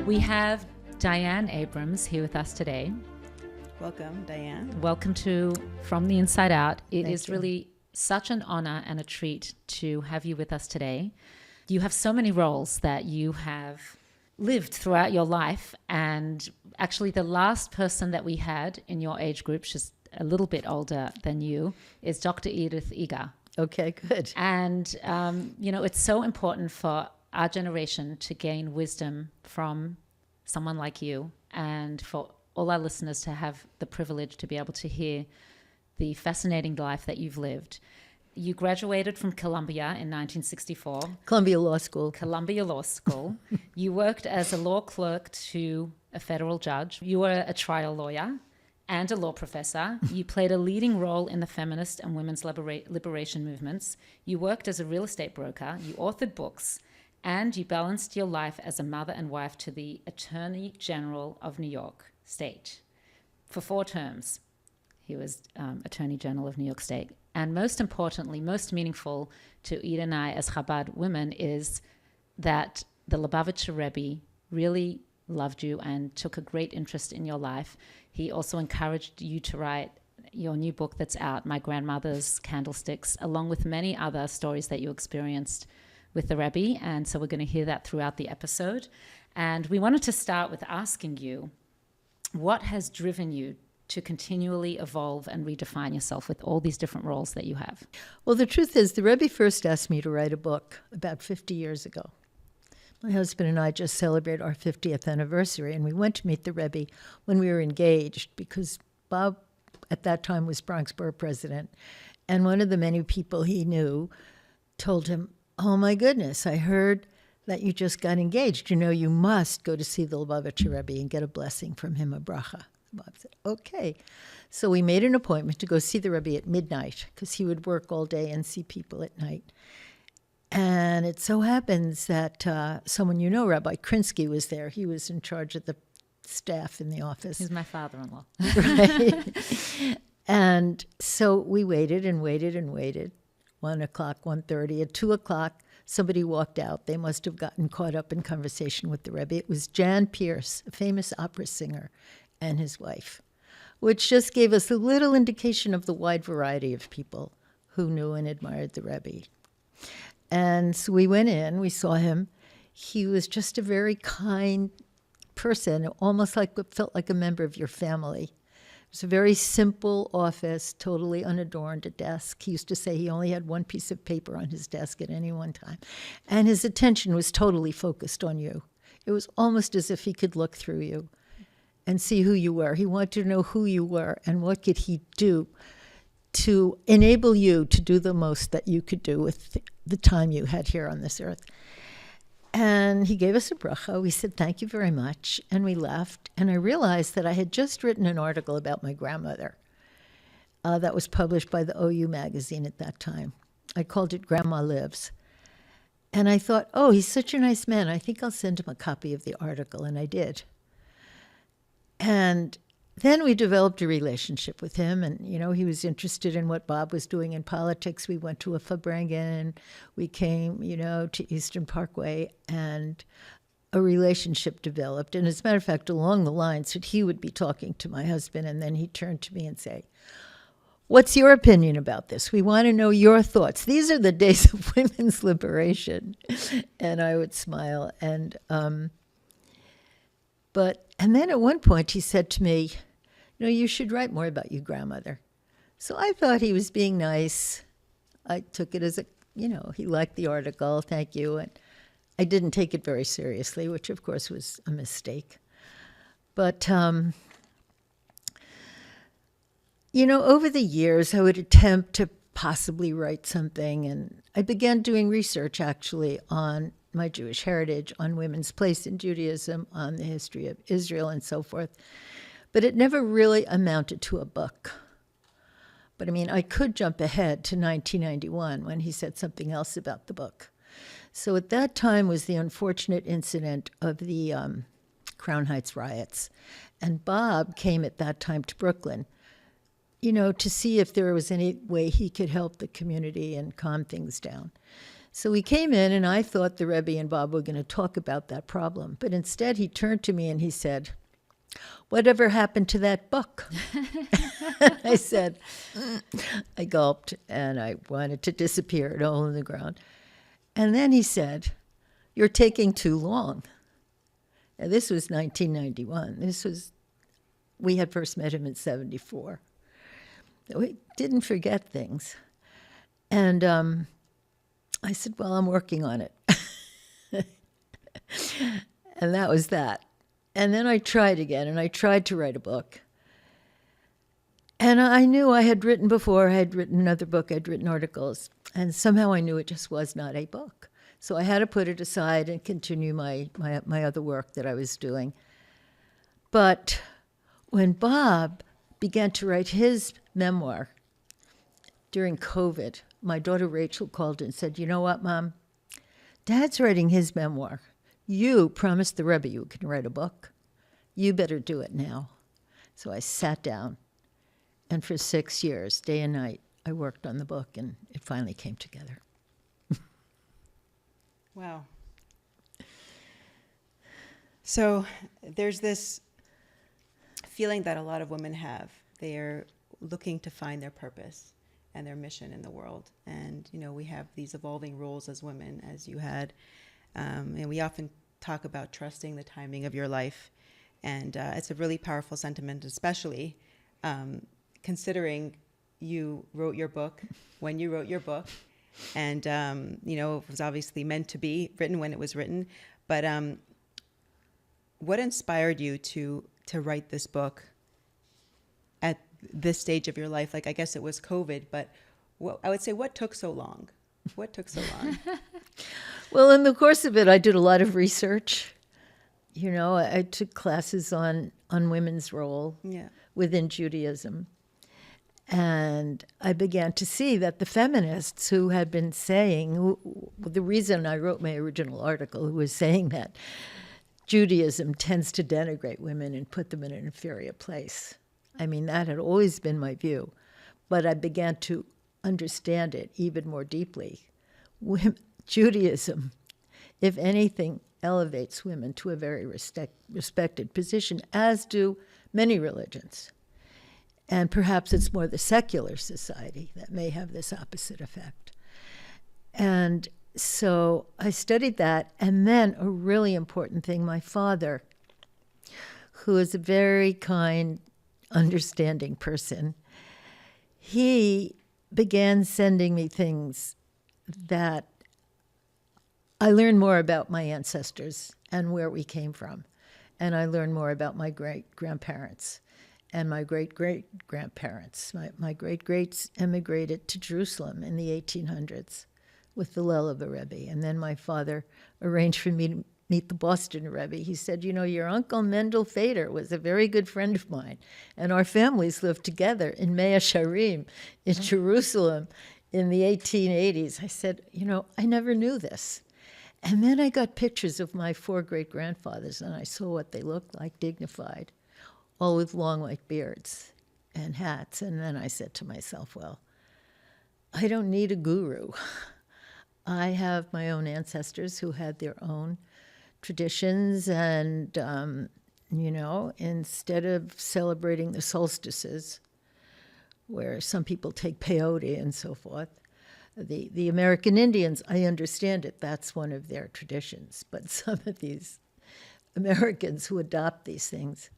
We have Diane Abrams here with us today. Welcome, Diane. Welcome to From the Inside Out. It is you. really such an honor and a treat to have you with us today. You have so many roles that you have lived throughout your life, and actually the last person that we had in your age group, she's a little bit older than you, is Dr. Edith Eger. Okay, good. And, it's so important for our generation to gain wisdom from someone like you, and for all our listeners to have the privilege to be able to hear the fascinating life that you've lived. You graduated from Columbia in 1964. Columbia Law School. Columbia Law School. You worked as a law clerk to a federal judge. You were a trial lawyer and a law professor. You played a leading role in the feminist and women's liberation movements. You worked as a real estate broker. You authored books. And you balanced your life as a mother and wife to the Attorney General of New York State for 4 terms. He was Attorney General of New York State. And most importantly, most meaningful to Eda and I as Chabad women is that the Lubavitcher Rebbe really loved you and took a great interest in your life. He also encouraged you to write your new book that's out, My Grandmother's Candlesticks, along with many other stories that you experienced with the Rebbe. And so we're going to hear that throughout the episode. And we wanted to start with asking you, what has driven you to continually evolve and redefine yourself with all these different roles that you have? Well, the truth is, the Rebbe first asked me to write a book about 50 years ago. My husband and I just celebrated our 50th anniversary, and we went to meet the Rebbe when we were engaged, because Bob at that time was Bronx Borough president, and one of the many people he knew told him, "Oh my goodness, I heard that you just got engaged. You know, you must go to see the Lubavitcher Rebbe and get a blessing from him, a bracha." Bob said, okay. So we made an appointment to go see the Rebbe at midnight, because he would work all day and see people at night. And it so happens that someone you know, Rabbi Krinsky, was there. He was in charge of the staff in the office. He's my father-in-law. Right. And so we waited and waited and waited. 1 o'clock, 1:30. At 2 o'clock, somebody walked out. They must have gotten caught up in conversation with the Rebbe. It was Jan Pierce, a famous opera singer, and his wife, which just gave us a little indication of the wide variety of people who knew and admired the Rebbe. And so we went in, we saw him. He was just a very kind person, almost like felt like a member of your family. It was a very simple office, totally unadorned, a desk. He used to say he only had one piece of paper on his desk at any one time. And his attention was totally focused on you. It was almost as if he could look through you and see who you were. He wanted to know who you were and what could he do to enable you to do the most that you could do with the time you had here on this earth. And he gave us a bracha. We said, thank you very much. And we left. And I realized that I had just written an article about my grandmother that was published by the OU magazine at that time. I called it Grandma Lives. And I thought, oh, he's such a nice man. I think I'll send him a copy of the article. And I did. And then we developed a relationship with him, and, he was interested in what Bob was doing in politics. We went to a Fabrengen, we came, to Eastern Parkway, and a relationship developed. And as a matter of fact, along the lines that he would be talking to my husband, and then he'd turn to me and say, what's your opinion about this? We want to know your thoughts. These are the days of women's liberation. And I would smile, and then at one point he said to me, you should write more about your grandmother. So I thought he was being nice. I took it as he liked the article, thank you. And I didn't take it very seriously, which of course was a mistake. But, over the years I would attempt to possibly write something. And I began doing research actually on my Jewish heritage, on women's place in Judaism, on the history of Israel and so forth. But it never really amounted to a book. But I could jump ahead to 1991 when he said something else about the book. So at that time was the unfortunate incident of the Crown Heights riots. And Bob came at that time to Brooklyn, to see if there was any way he could help the community and calm things down. So he came in, and I thought the Rebbe and Bob were going to talk about that problem. But instead, he turned to me and he said, "Whatever happened to that book?" I said, I gulped, and I wanted to disappear at a hole in the ground. And then he said, "You're taking too long." Now, this was 1991. We had first met him in 74. We didn't forget things. And I said, "Well, I'm working on it." And that was that. And then I tried again, and I tried to write a book. And I knew I had written before. I had written another book. I'd written articles. And somehow I knew it just was not a book. So I had to put it aside and continue my other work that I was doing. But when Bob began to write his memoir during COVID, my daughter Rachel called and said, "You know what, Mom? Dad's writing his memoir. You promised the Rebbe you can write a book. You better do it now." So I sat down, and for 6 years, day and night, I worked on the book, and it finally came together. Wow. So there's this feeling that a lot of women have. They are looking to find their purpose and their mission in the world. And, we have these evolving roles as women, as you had. And we often talk about trusting the timing of your life. And it's a really powerful sentiment, especially considering you wrote your book when you wrote your book. And, it was obviously meant to be written when it was written. But what inspired you to write this book at this stage of your life? Like, I guess it was COVID, but I would say, what took so long? What took so long? Well, in the course of it, I did a lot of research. I took classes on women's role within Judaism. And I began to see that the feminists who had been saying, the reason I wrote my original article, who was saying that Judaism tends to denigrate women and put them in an inferior place. I mean, that had always been my view. But I began to understand it even more deeply. Judaism, if anything, elevates women to a very respected position, as do many religions. And perhaps it's more the secular society that may have this opposite effect. And so I studied that. And then a really important thing, my father, who is a very kind, understanding person, he began sending me things that I learned more about my ancestors and where we came from. And I learned more about my great-grandparents and my great-great-grandparents. My great-greats immigrated to Jerusalem in the 1800s with the Lubavitcher Rebbe. And then my father arranged for me to meet the Boston Rebbe. He said, your uncle Mendel Fader was a very good friend of mine. And our families lived together in Mea Sharim in Jerusalem in the 1880s. I said, I never knew this. And then I got pictures of my 4 great-grandfathers, and I saw what they looked like, dignified, all with long white beards and hats. And then I said to myself, well, I don't need a guru. I have my own ancestors who had their own traditions, and, instead of celebrating the solstices, where some people take peyote and so forth, the American Indians, I understand it, that's one of their traditions. But some of these Americans who adopt these things,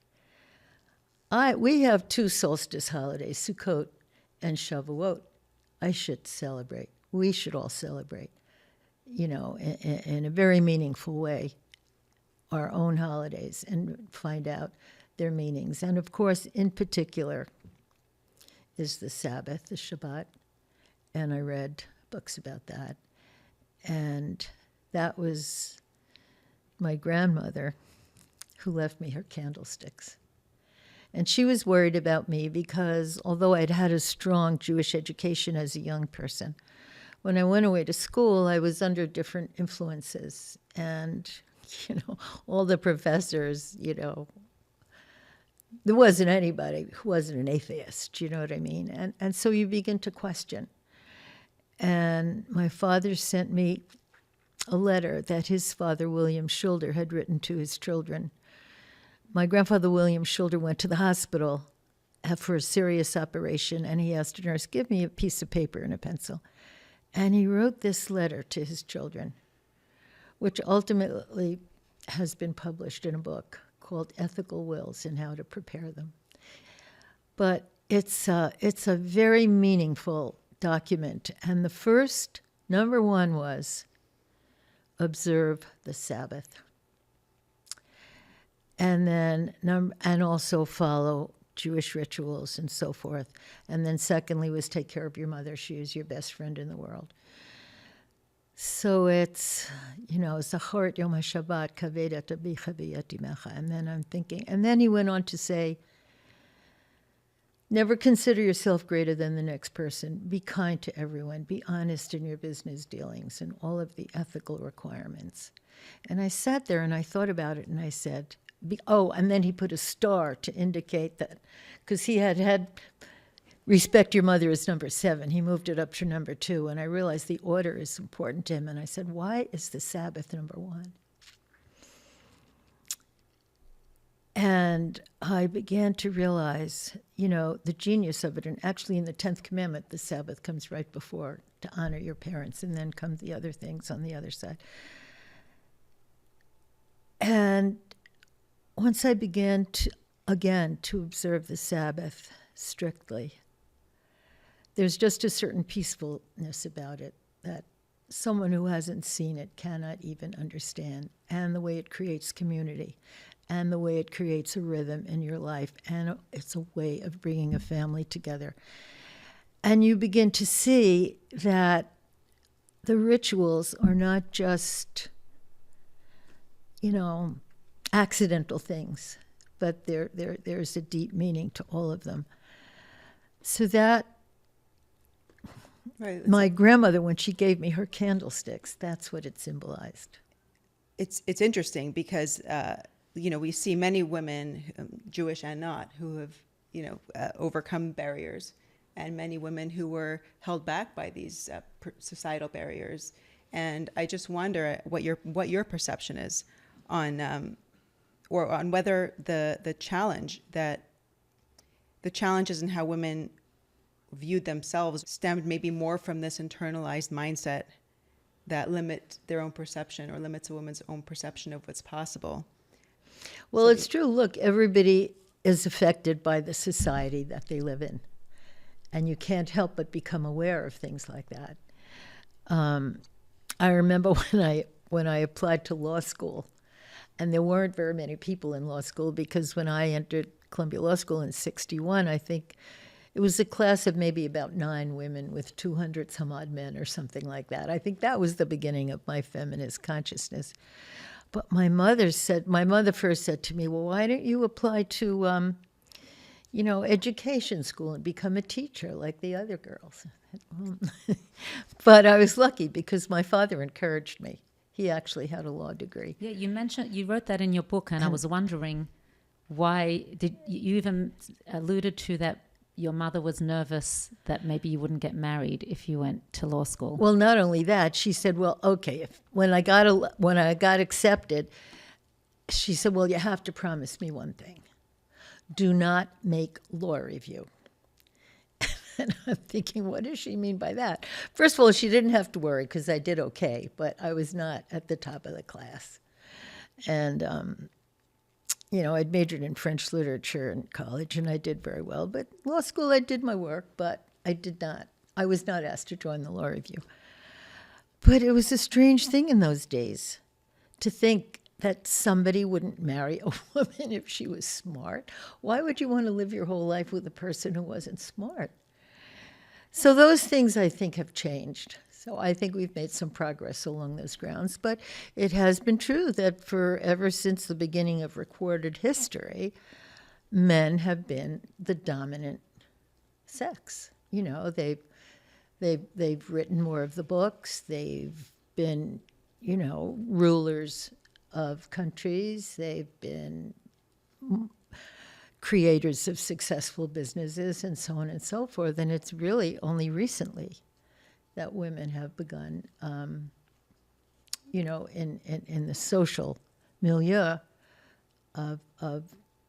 we have 2 solstice holidays, Sukkot and Shavuot. I should celebrate. We should all celebrate, in a very meaningful way, our own holidays and find out their meanings. And of course, in particular, is the Sabbath, the Shabbat. And I read books about that. And that was my grandmother who left me her candlesticks. And she was worried about me because although I'd had a strong Jewish education as a young person, when I went away to school, I was under different influences. And, all the professors, there wasn't anybody who wasn't an atheist, you know what I mean? And so you begin to question. And my father sent me a letter that his father, William Schulder, had written to his children. My grandfather, William Schulder, went to the hospital for a serious operation, and he asked a nurse, give me a piece of paper and a pencil. And he wrote this letter to his children, which ultimately has been published in a book called Ethical Wills and How to Prepare Them. But it's a very meaningful document. And the first, number one, was observe the Sabbath. And then, and also follow Jewish rituals and so forth. And then secondly was take care of your mother. She is your best friend in the world. So it's, Zachor Yom HaShabbat Kaved Atabicha V'Yatimecha. And then I'm thinking, and then he went on to say, never consider yourself greater than the next person. Be kind to everyone. Be honest in your business dealings and all of the ethical requirements. And I sat there and I thought about it and I said, and then he put a star to indicate that, because he had respect your mother is number 7. He moved it up to number 2, and I realized the order is important to him. And I said, why is the Sabbath number 1? And I began to realize, the genius of it. And actually in the 10th commandment, the Sabbath comes right before, to honor your parents, and then come the other things on the other side. And once I began to observe the Sabbath strictly, there's just a certain peacefulness about it that someone who hasn't seen it cannot even understand, and the way it creates community, and the way it creates a rhythm in your life, and it's a way of bringing a family together. And you begin to see that the rituals are not just, accidental things, but there's a deep meaning to all of them. So that, right, my grandmother, when she gave me her candlesticks, that's what it symbolized. It's interesting because, we see many women, Jewish and not, who have, overcome barriers, and many women who were held back by these societal barriers. And I just wonder what your perception is on whether the challenges in how women viewed themselves stemmed maybe more from this internalized mindset that limit their own perception or limits a woman's own perception of what's possible. Well, it's true. Look, everybody is affected by the society that they live in, and you can't help but become aware of things like that. I remember when I applied to law school, and there weren't very many people in law school, because when I entered Columbia Law School in 1961, I think it was a class of maybe about 9 women with 200 some odd men or something like that. I think that was the beginning of my feminist consciousness. But my mother first said to me, well, why don't you apply to, education school and become a teacher like the other girls? But I was lucky because my father encouraged me. He actually had a law degree. Yeah, you wrote that in your book, and I was wondering why you even alluded to that your mother was nervous that maybe you wouldn't get married if you went to law school. Well, not only that, she said, well, okay, when I got accepted, she said, well, you have to promise me one thing. Do not make law review. And I'm thinking, what does she mean by that? First of all, she didn't have to worry because I did okay, but I was not at the top of the class. And, I'd majored in French literature in college, and I did very well. But law school, I did my work, but I was not asked to join the law review. But it was a strange thing in those days to think that somebody wouldn't marry a woman if she was smart. Why would you want to live your whole life with a person who wasn't smart? So those things, I think, have changed. So I think we've made some progress along those grounds. But it has been true that ever since the beginning of recorded history, men have been the dominant sex. They've written more of the books. They've been, rulers of countries. They've been creators of successful businesses and so on and so forth. And it's really only recently that women have begun, in the social milieu of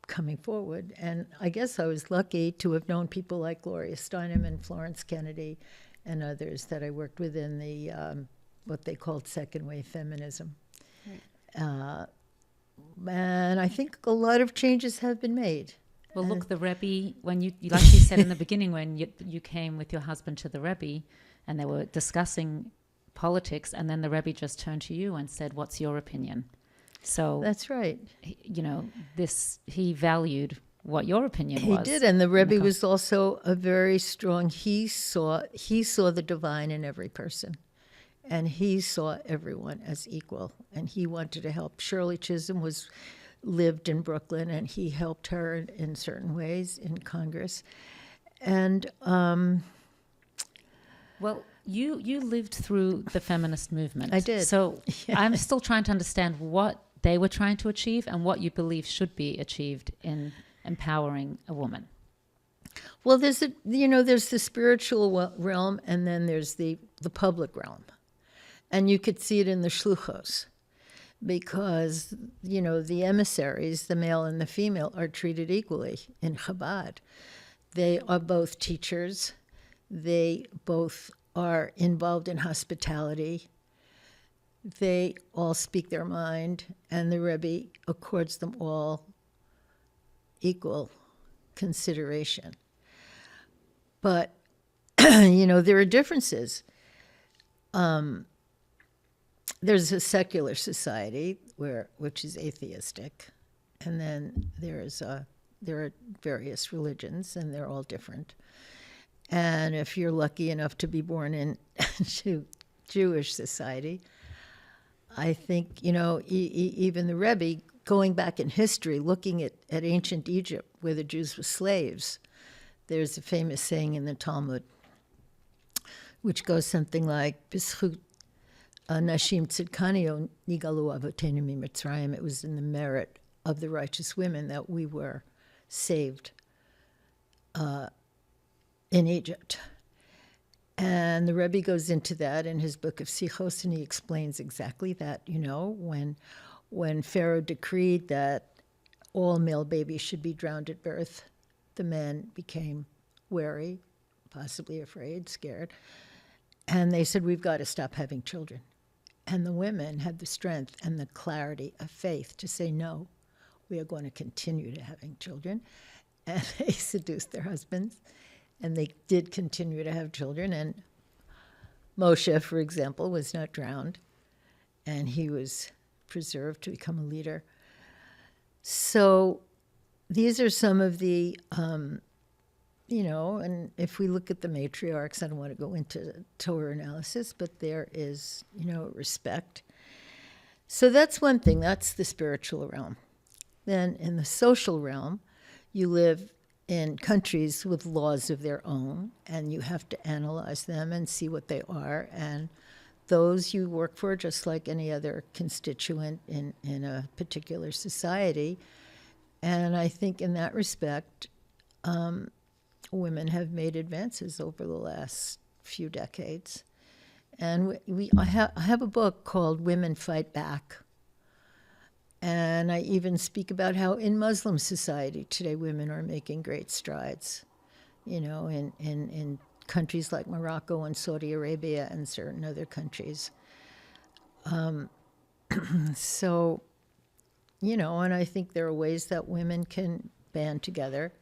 coming forward. And I guess I was lucky to have known people like Gloria Steinem and Florence Kennedy and others that I worked with in the what they called second wave feminism. Right. And I think a lot of changes have been made. Well, look, the Rebbe, when you like you said in the beginning, when you came with your husband to the Rebbe and they were discussing politics, and then the Rebbe just turned to you and said, "What's your opinion?" So that's right. He valued what your opinion was. He did, and the Rebbe was also a very strong. He saw the divine in every person, and he saw everyone as equal, and he wanted to help. Shirley Chisholm lived in Brooklyn, and he helped her in certain ways in Congress. And well, you lived through the feminist movement. I did. So I'm still trying to understand what they were trying to achieve and what you believe should be achieved in empowering a woman. Well, there's the spiritual realm, and then there's the public realm, and you could see it in the shluchos. Because, the emissaries, the male and the female, are treated equally in Chabad. They are both teachers. They both are involved in hospitality. They all speak their mind, and the Rebbe accords them all equal consideration. But, there are differences. There's a secular society which is atheistic, and then there are various religions, and they're all different. And if you're lucky enough to be born in Jewish society, I think even the Rebbe, going back in history, looking at ancient Egypt where the Jews were slaves, there's a famous saying in the Talmud, which goes something like "B'schut Nashim tzidkanio nigalu avotenu miMitzrayim." It was in the merit of the righteous women that we were saved in Egypt. And the Rebbe goes into that in his book of Sichos, and he explains exactly that. When Pharaoh decreed that all male babies should be drowned at birth, the men became wary, possibly afraid, scared, and they said, "We've got to stop having children." And the women had the strength and the clarity of faith to say, "No, we are going to continue to having children." And they seduced their husbands, and they did continue to have children. And Moshe, for example, was not drowned, and he was preserved to become a leader. So these are some of the, and if we look at the matriarchs, I don't want to go into Torah analysis, but there is, respect. So that's one thing. That's the spiritual realm. Then in the social realm, you live in countries with laws of their own, and you have to analyze them and see what they are. And those you work for, just like any other constituent in a particular society. And I think in that respect, women have made advances over the last few decades. And I have a book called Women Fight Back. And I even speak about how in Muslim society today women are making great strides, in countries like Morocco and Saudi Arabia and certain other countries. So, and I think there are ways that women can band together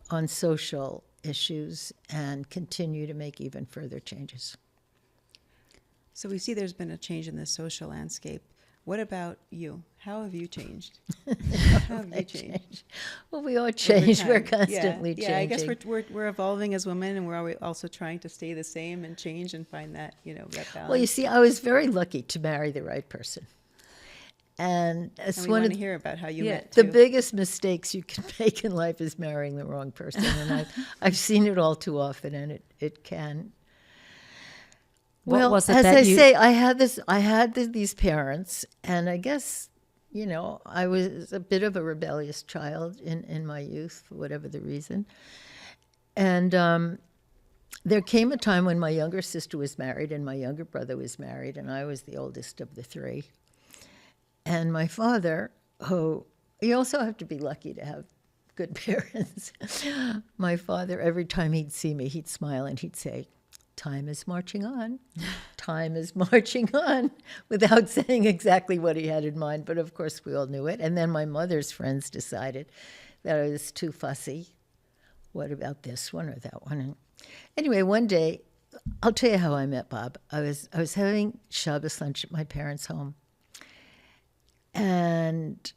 on social issues and continue to make even further changes. So we see there's been a change in the social landscape. What about you? How have you changed? How have you changed? Well, we all change. We're constantly changing. Yeah, I guess we're evolving as women, and we're also trying to stay the same and change and find that, that balance. Well, you see, I was very lucky to marry the right person. And we want to hear about how you met, too. The biggest mistakes you can make in life is marrying the wrong person. And I've seen it all too often, and it can. Well, as I say, I had these parents, and I guess, I was a bit of a rebellious child in my youth, for whatever the reason. And there came a time when my younger sister was married and my younger brother was married, and I was the oldest of the three. And my father, who, you also have to be lucky to have good parents. My father, every time he'd see me, he'd smile and he'd say, "Time is marching on. Time is marching on," without saying exactly what he had in mind. But of course, we all knew it. And then my mother's friends decided that I was too fussy. What about this one or that one? And anyway, one day, I'll tell you how I met Bob. I was having Shabbos lunch at my parents' home. And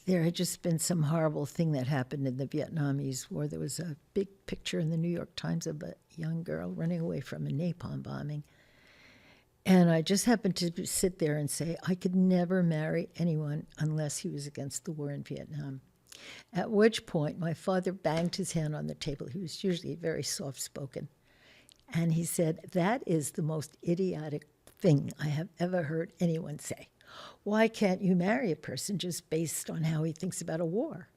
there had just been some horrible thing that happened in the Vietnamese War. There was a big picture in the New York Times of a young girl running away from a napalm bombing. And I just happened to sit there and say, I could never marry anyone unless he was against the war in Vietnam. At which point, my father banged his hand on the table. He was usually very soft-spoken. And he said, "That is the most idiotic thing I have ever heard anyone say. Why can't you marry a person just based on how he thinks about a war?"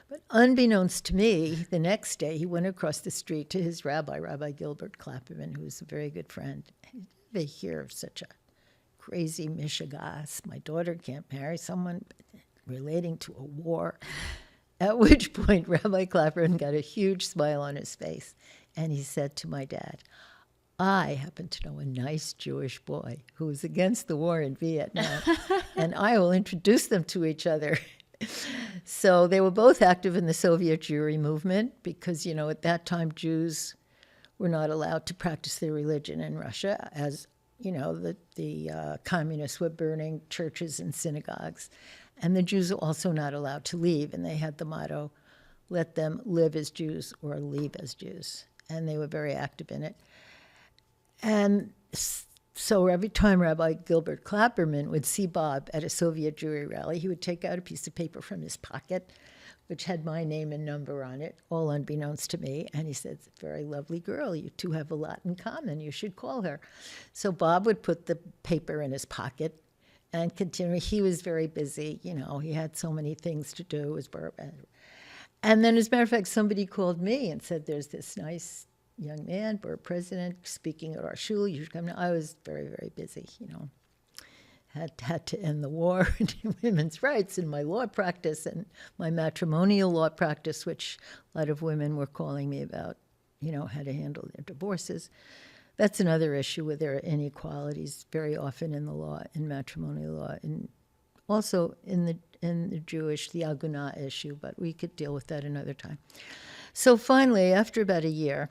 But unbeknownst to me, the next day he went across the street to his rabbi, Rabbi Gilbert Clapperman, who was a very good friend. They hear of such a crazy mishigas. My daughter can't marry someone relating to a war. At which point, Rabbi Clapperman got a huge smile on his face, and he said to my dad, "I happen to know a nice Jewish boy who is against the war in Vietnam, and I will introduce them to each other." So they were both active in the Soviet Jewry movement because, you know, at that time Jews were not allowed to practice their religion in Russia, as, you know, the communists were burning churches and synagogues. And the Jews were also not allowed to leave, and they had the motto, "Let them live as Jews or leave as Jews." And they were very active in it. And so every time Rabbi Gilbert Clapperman would see Bob at a Soviet Jewry rally, he would take out a piece of paper from his pocket, which had my name and number on it, all unbeknownst to me. And he said, "Very lovely girl. You two have a lot in common. You should call her." So Bob would put the paper in his pocket and continue. He was very busy. You know, he had so many things to do. And then, as a matter of fact, somebody called me and said, "There's this nice young man, board president, speaking at our shul. You should come." I was very, very busy, you know. Had to end the war and women's rights and my law practice and my matrimonial law practice, which a lot of women were calling me about, you know, how to handle their divorces. That's another issue where there are inequalities very often in the law, in matrimonial law, and also in the Jewish, the Agunah issue, but we could deal with that another time. So finally, after about a year,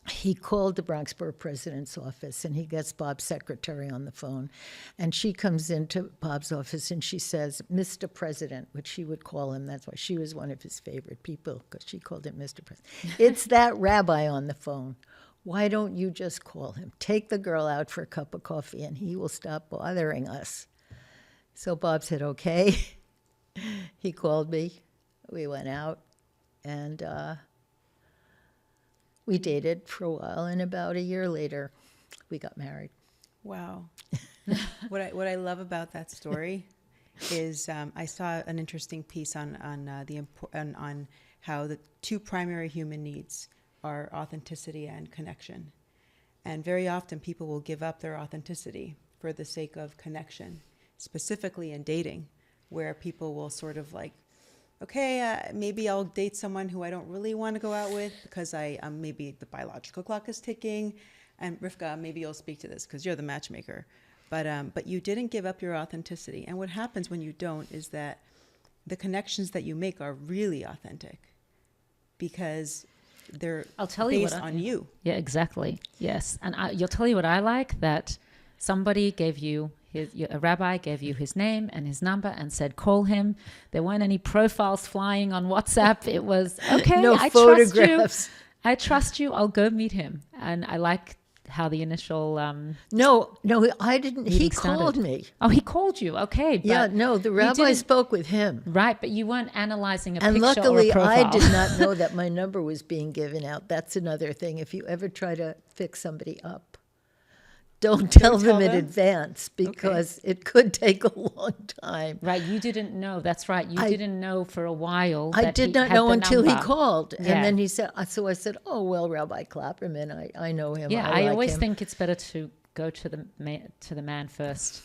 he called the Bronx Borough President's office, and he gets Bob's secretary on the phone. And she comes into Bob's office, and she says, "Mr. President," which she would call him. That's why she was one of his favorite people, because she called him Mr. President. "It's that rabbi on the phone. Why don't you just call him? Take the girl out for a cup of coffee, and he will stop bothering us." So Bob said, "Okay." He called me. We went out, and we dated for a while, and about a year later, we got married. Wow. What I love about that story is I saw an interesting piece on how the two primary human needs are authenticity and connection. And very often people will give up their authenticity for the sake of connection, specifically in dating, where people will sort of like, okay, maybe I'll date someone who I don't really want to go out with because maybe the biological clock is ticking. And Rivkah, maybe you'll speak to this because you're the matchmaker. But you didn't give up your authenticity. And what happens when you don't is that the connections that you make are really authentic because they're based on you. Yeah, exactly. Yes. And you'll tell you what I like, that somebody gave you a rabbi gave you his name and his number and said, call him. There weren't any profiles flying on WhatsApp. It was, okay, no I photographs. Trust you. I'll go meet him. And I like how the initial No, I didn't. He called me. Oh, he called you. Okay. But yeah, no, the rabbi spoke with him. Right, but you weren't analyzing a and picture luckily, or a profile. I did not know that my number was being given out. That's another thing. If you ever try to fix somebody up, don't tell them tell in them? advance because it could take a long time. Right, you didn't know. That's right. You didn't know for a while. I that did he not had know the until he number. called. Yeah. And then he said, so I said, oh, well, Rabbi Klapperman, I know him. Yeah, I I like always him. think it's better to go to the man first,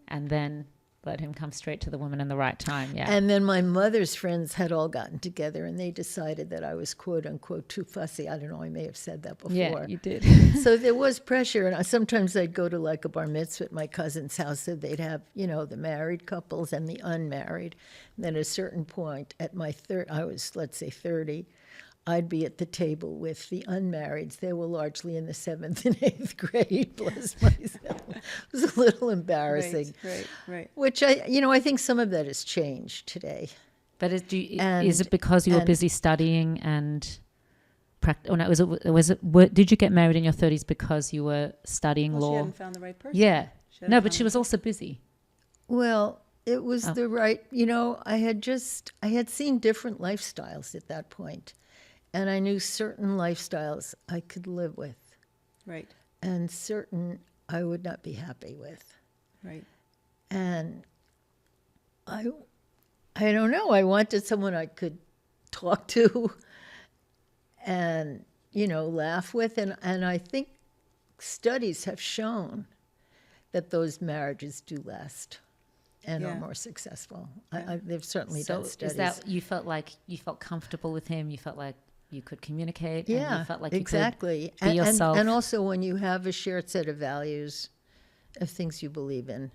and then let him come straight to the woman in the right time. Yeah. And then my mother's friends had all gotten together and they decided that I was quote unquote too fussy. I don't know, I may have said that before. Yeah, you did. So there was pressure. And sometimes I'd go to like a bar mitzvah at my cousin's house, so they'd have, the married couples and the unmarried. And then at a certain point at my I was, let's say 30, I'd be at the table with the unmarrieds. They were largely in the 7th and 8th grade, bless myself. It was a little embarrassing. Right. Which I think some of that has changed today. But is it because you were busy studying and practice? Oh no, did you get married in your 30s because you were studying Well, law? she hadn't found the right person. Yeah. She No, but she was also busy. Well, it was the right, I had seen different lifestyles at that point. And I knew certain lifestyles I could live with. Right. And certain I would not be happy with. Right. And I don't know. I wanted someone I could talk to and, laugh with. And I think studies have shown that those marriages do last and are more successful. They've certainly done studies. Is that you felt comfortable with him? You felt like you could communicate? Yeah, and you felt like exactly. You could be yourself? And also when you have a shared set of values, of things you believe in.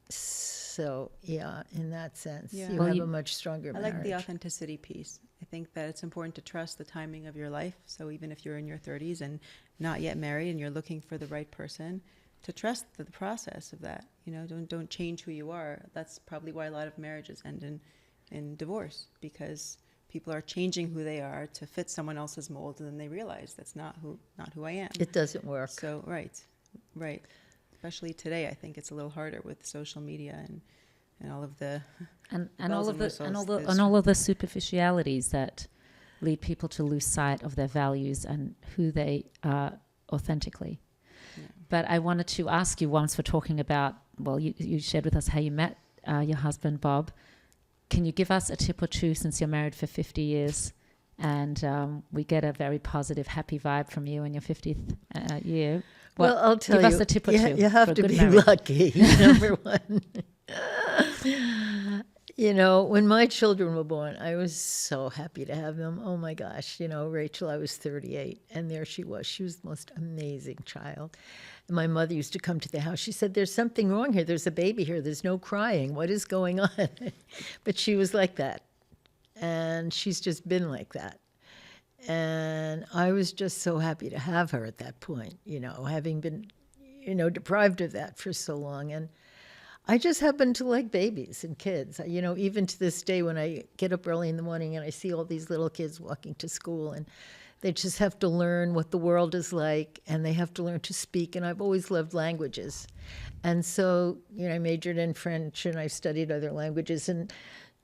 So, yeah, in that sense, you have a much stronger marriage. I like the authenticity piece. I think that it's important to trust the timing of your life. So even if you're in your 30s and not yet married and you're looking for the right person, to trust the process of that. Don't change who you are. That's probably why a lot of marriages end in divorce, because people are changing who they are to fit someone else's mold, and then they realize that's not who I am. It doesn't work. So right. Especially today, I think it's a little harder with social media and all of the and all of the superficialities that lead people to lose sight of their values and who they are authentically. Yeah. But I wanted to ask you, once we're talking about, well, you shared with us how you met your husband, Bob. Can you give us a tip or two, since you're married for 50 years and we get a very positive, happy vibe from you in your 50th year? Well, I'll tell you. Give us a tip or two. You have to be marriage. lucky, number one. When my children were born, I was so happy to have them. Oh my gosh, Rachel, I was 38, and there she was. She was the most amazing child. And my mother used to come to the house. She said, there's something wrong here. There's a baby here. There's no crying. What is going on? But she was like that. And she's just been like that. And I was just so happy to have her at that point, having been, deprived of that for so long. And I just happen to like babies and kids. Even to this day, when I get up early in the morning and I see all these little kids walking to school, and they just have to learn what the world is like, and they have to learn to speak. And I've always loved languages. And so, I majored in French and I studied other languages. And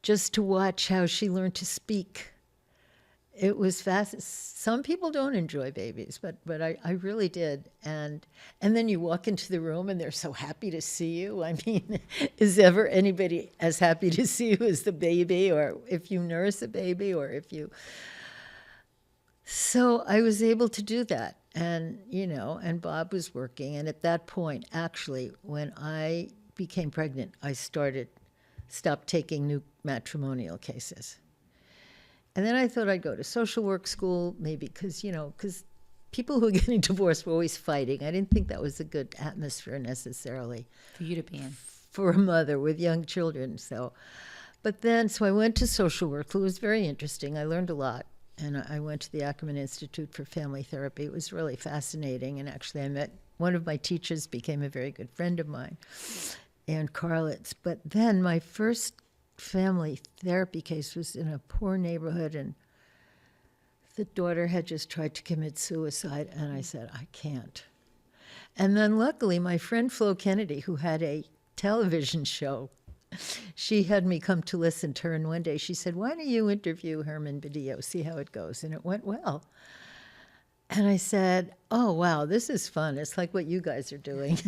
just to watch how she learned to speak, it was fascinating. Some people don't enjoy babies, but I really did. And then you walk into the room and they're so happy to see you. I mean, is ever anybody as happy to see you as the baby, or if you nurse a baby, or if you... So I was able to do that. And, and Bob was working. And at that point, actually, when I became pregnant, I stopped taking new matrimonial cases. And then I thought I'd go to social work school, maybe because people who are getting divorced were always fighting. I didn't think that was a good atmosphere necessarily. For you to be in. For a mother with young children. So I went to social work. It was very interesting. I learned a lot. And I went to the Ackerman Institute for Family Therapy. It was really fascinating. And actually I met one of my teachers, became a very good friend of mine, Ann Carlitz. But then my first family therapy case was in a poor neighborhood, and the daughter had just tried to commit suicide, and I said, I can't. And then luckily my friend Flo Kennedy, who had a television show, she had me come to listen to her, and one day she said, why don't you interview Herman Badillo, see how it goes? And it went well. And I said, oh, wow, this is fun. It's like what you guys are doing.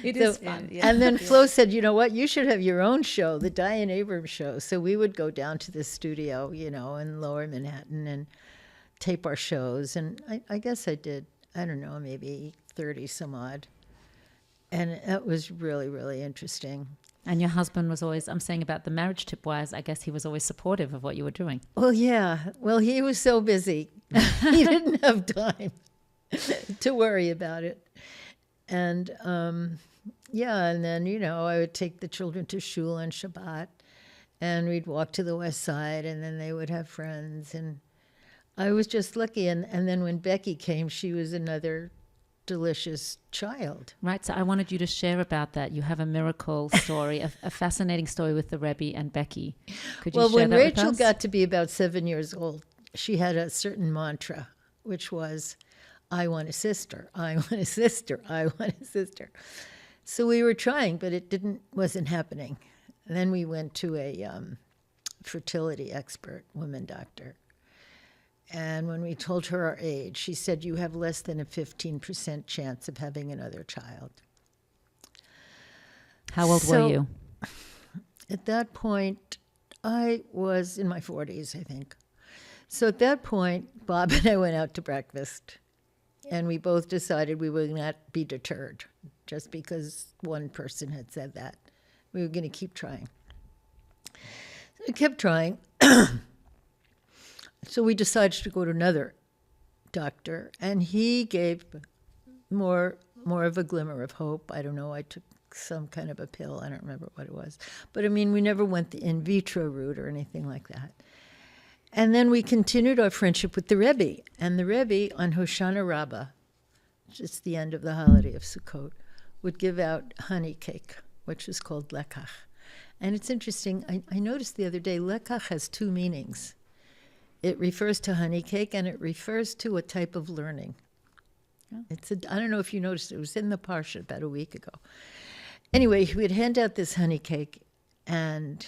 It is fun. Yeah. And then Flo said, you know what, you should have your own show, the Diane Abrams show. So we would go down to the studio, in Lower Manhattan and tape our shows. And I guess I did, I don't know, maybe 30 some odd. And it was really, really interesting. And your husband was always, I'm saying about the marriage tip wise, I guess he was always supportive of what you were doing. Well, yeah. Well, he was so busy. He didn't have time to worry about it. And, and then, I would take the children to shul on Shabbat, and we'd walk to the West Side, and then they would have friends. And I was just lucky. And then when Becky came, she was another delicious child. Right. So I wanted you to share about that. You have a miracle story, a fascinating story with the Rebbe and Becky. Could you share when that Rachel with us? got to be about 7 years old, she had a certain mantra, which was, I want a sister, I want a sister, I want a sister. So we were trying, but it wasn't happening. And then we went to a fertility expert, woman doctor. And when we told her our age, she said, you have less than a 15% chance of having another child. How old were you? At that point, I was in my 40s, I think. So at that point, Bob and I went out to breakfast, and we both decided we would not be deterred just because one person had said that. We were going to keep trying. So we kept trying. So we decided to go to another doctor, and he gave more of a glimmer of hope. I don't know, I took some kind of a pill. I don't remember what it was. But, we never went the in vitro route or anything like that. And then we continued our friendship with the Rebbe. And the Rebbe on Hoshana Rabbah, just the end of the holiday of Sukkot, would give out honey cake, which was called lekach. And it's interesting, I noticed the other day, lekach has two meanings. It refers to honey cake, and it refers to a type of learning. Oh. I don't know if you noticed, it was in the Parsha about a week ago. Anyway, he would hand out this honey cake, and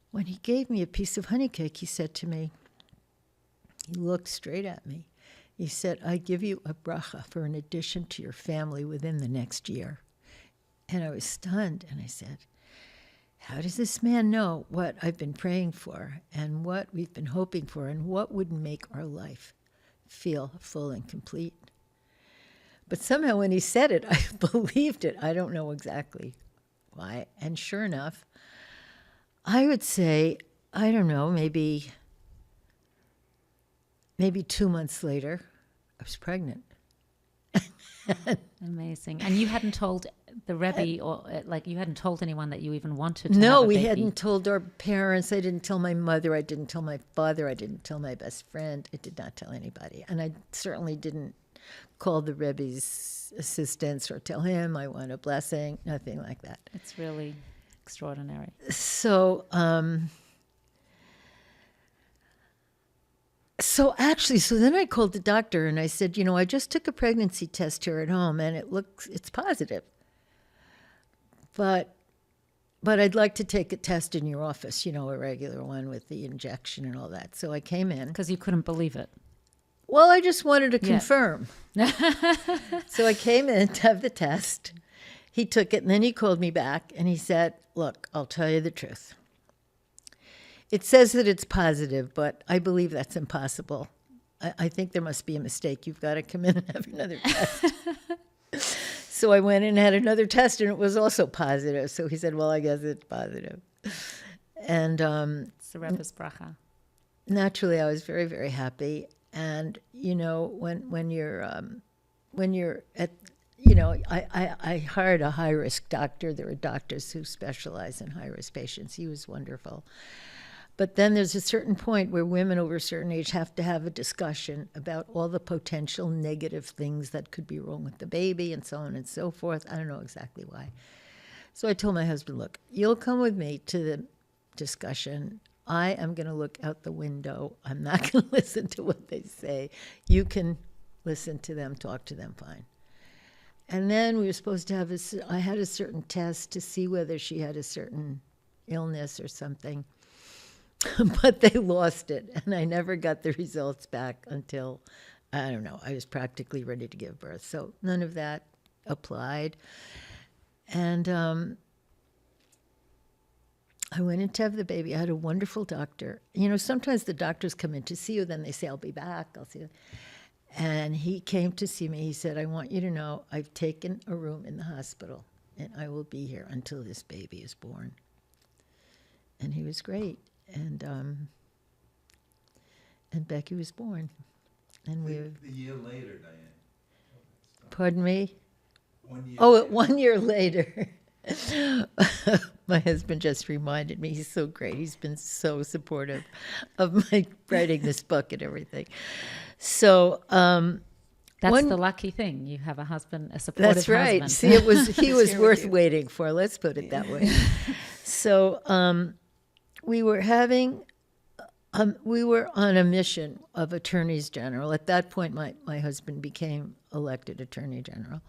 when he gave me a piece of honey cake, he said to me, he looked straight at me, he said, I give you a bracha for an addition to your family within the next year. And I was stunned, and I said, how does this man know what I've been praying for and what we've been hoping for and what would make our life feel full and complete? But somehow when he said it, I believed it. I don't know exactly why. And sure enough, I would say, I don't know, maybe 2 months later, I was pregnant. Amazing. And you hadn't told the Rebbe, or you hadn't told anyone that you even wanted to No, have a we baby. hadn't told our parents. I didn't tell my mother. I didn't tell my father. I didn't tell my best friend. I did not tell anybody. And I certainly didn't call the Rebbe's assistants or tell him I want a blessing, nothing like that. It's really extraordinary. So then I called the doctor and I said, I just took a pregnancy test here at home and it's positive. But I'd like to take a test in your office, a regular one with the injection and all that. So I came in. Because you couldn't believe it. Well, I just wanted to confirm. So I came in to have the test. He took it and then he called me back and he said, look, I'll tell you the truth. It says that it's positive, but I believe that's impossible. I think there must be a mistake. You've got to come in and have another test. So I went in and had another test, and it was also positive. So he said, well, I guess it's positive. And it's the Rebbe's bracha. Naturally, I was very, very happy. And, when you're at, I hired a high-risk doctor. There are doctors who specialize in high-risk patients. He was wonderful. But then there's a certain point where women over a certain age have to have a discussion about all the potential negative things that could be wrong with the baby and so on and so forth. I don't know exactly why. So I told my husband, look, you'll come with me to the discussion. I am going to look out the window. I'm not going to listen to what they say. You can listen to them, talk to them, fine. And then we were supposed to have I had a certain test to see whether she had a certain illness or something. But they lost it, and I never got the results back until I don't know, I was practically ready to give birth. So none of that applied. And I went in to have the baby. I had a wonderful doctor. You know, sometimes the doctors come in to see you, then they say, I'll be back, I'll see you. And he came to see me. He said, I want you to know I've taken a room in the hospital, and I will be here until this baby is born. And he was great. And Becky was born. And The year later, Diane. Pardon me? 1 year. Oh, later. 1 year later. My husband just reminded me, he's so great. He's been so supportive of my writing this book and everything. So That's the lucky thing. You have a husband, a supportive that's right. husband. See, he was Here with worth you. waiting for. Let's put it that way. So we were on a mission of attorneys general. At that point, my husband became elected attorney general.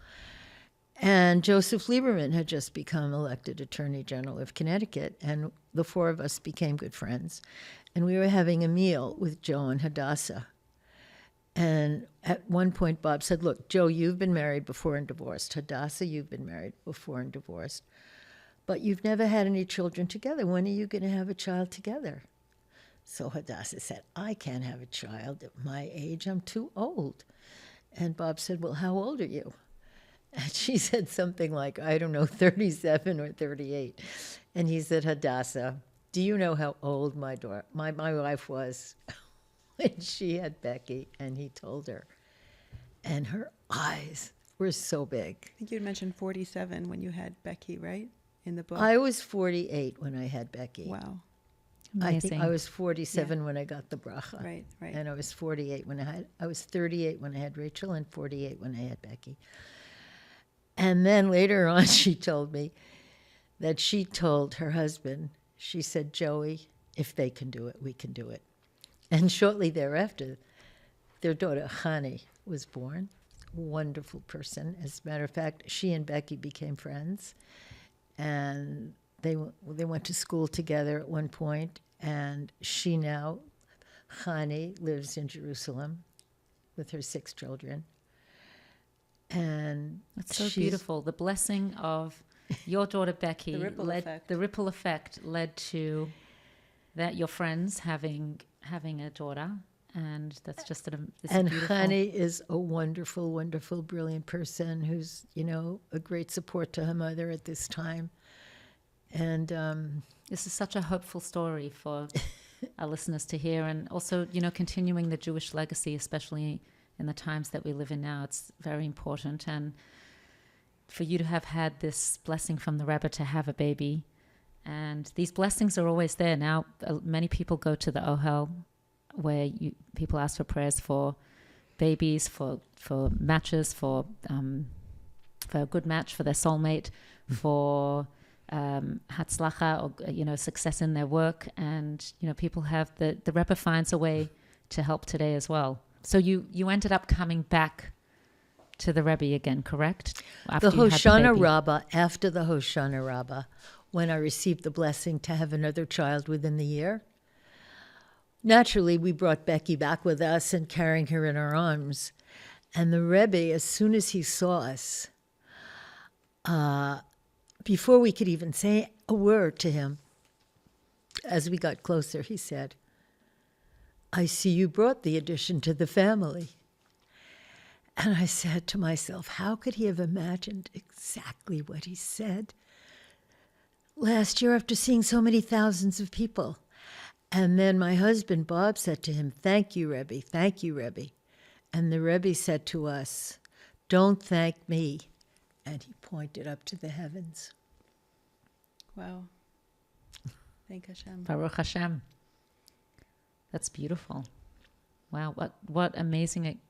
And Joseph Lieberman had just become elected Attorney General of Connecticut, and the four of us became good friends. And we were having a meal with Joe and Hadassah. And at one point, Bob said, look, Joe, you've been married before and divorced. Hadassah, you've been married before and divorced. But you've never had any children together. When are you going to have a child together? So Hadassah said, I can't have a child at my age. I'm too old. And Bob said, well, how old are you? And she said something like, I don't know, 37 or 38. And he said, Hadassah, do you know how old my wife was when she had Becky? And he told her. And her eyes were so big. I think you had mentioned 47 when you had Becky, right? In the book. I was 48 when I had Becky. Wow. I think Amazing. I was 47 when I got the bracha. Right, right. And I was 48 I was 38 when I had Rachel and 48 when I had Becky. And then later on, she told me that she told her husband, she said, Joey, if they can do it, we can do it. And shortly thereafter, their daughter, Hani, was born. Wonderful person. As a matter of fact, she and Becky became friends. And they went to school together at one point. And she now, Hani, lives in Jerusalem with her 6 children. And It's so she's- beautiful. The blessing of your daughter Becky The ripple effect. The ripple effect led to that your friends having a daughter, and that's just this And beautiful. Hani is a wonderful, wonderful, brilliant person who's, you know, a great support to her mother at this time. And This is such a hopeful story for our listeners to hear, and also, you know, continuing the Jewish legacy, especially in the times that we live in now. It's very important. And for you to have had this blessing from the Rebbe to have a baby, and these blessings are always there. Now, many people go to the Ohel, where people ask for prayers for babies, for matches, for a good match for their soulmate, for hatzlacha, or, you know, success in their work. And, you know, people have the Rebbe finds a way to help today as well. So you ended up coming back to the Rebbe again, correct? After the you had Hoshana baby. Rabbah, after the Hoshana Rabbah, when I received the blessing to have another child within the year, naturally we brought Becky back with us and carrying her in our arms. And the Rebbe, as soon as he saw us, before we could even say a word to him, as we got closer, he said, I see you brought the addition to the family. And I said to myself, how could he have imagined exactly what he said last year after seeing so many thousands of people? And then my husband, Bob, said to him, thank you, Rebbe, thank you, Rebbe. And the Rebbe said to us, don't thank me. And he pointed up to the heavens. Wow. Thank Hashem. Baruch Hashem. That's beautiful. Wow, what amazing,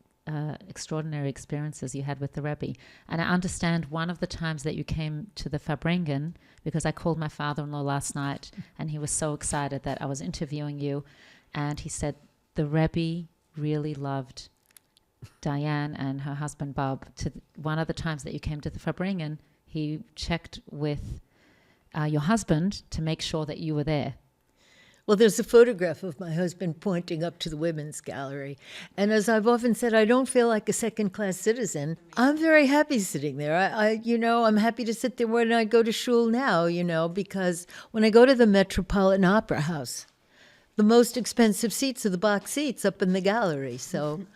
extraordinary experiences you had with the Rebbe. And I understand one of the times that you came to the Farbrengen, because I called my father-in-law last night, and he was so excited that I was interviewing you, and he said the Rebbe really loved Diane and her husband Bob. One of the times that you came to the Farbrengen, he checked with your husband to make sure that you were there. Well, there's a photograph of my husband pointing up to the women's gallery. And as I've often said, I don't feel like a second-class citizen. I'm very happy sitting there. I'm happy to sit there when I go to shul now, because when I go to the Metropolitan Opera House, the most expensive seats are the box seats up in the gallery. So,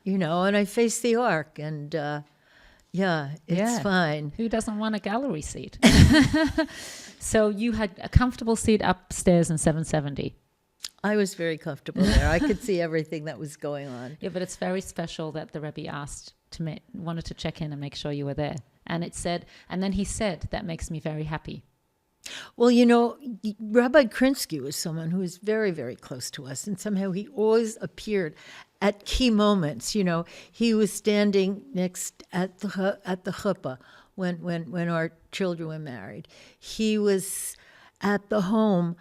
and I face the Ark, and it's fine. Who doesn't want a gallery seat? So you had a comfortable seat upstairs in 770. I was very comfortable there. I could see everything that was going on. Yeah, but it's very special that the Rebbe wanted to check in and make sure you were there. And then he said, that makes me very happy. Well, Rabbi Krinsky was someone who was very, very close to us, and somehow he always appeared at key moments. He was standing next at the chuppah when our children were married. He was at the home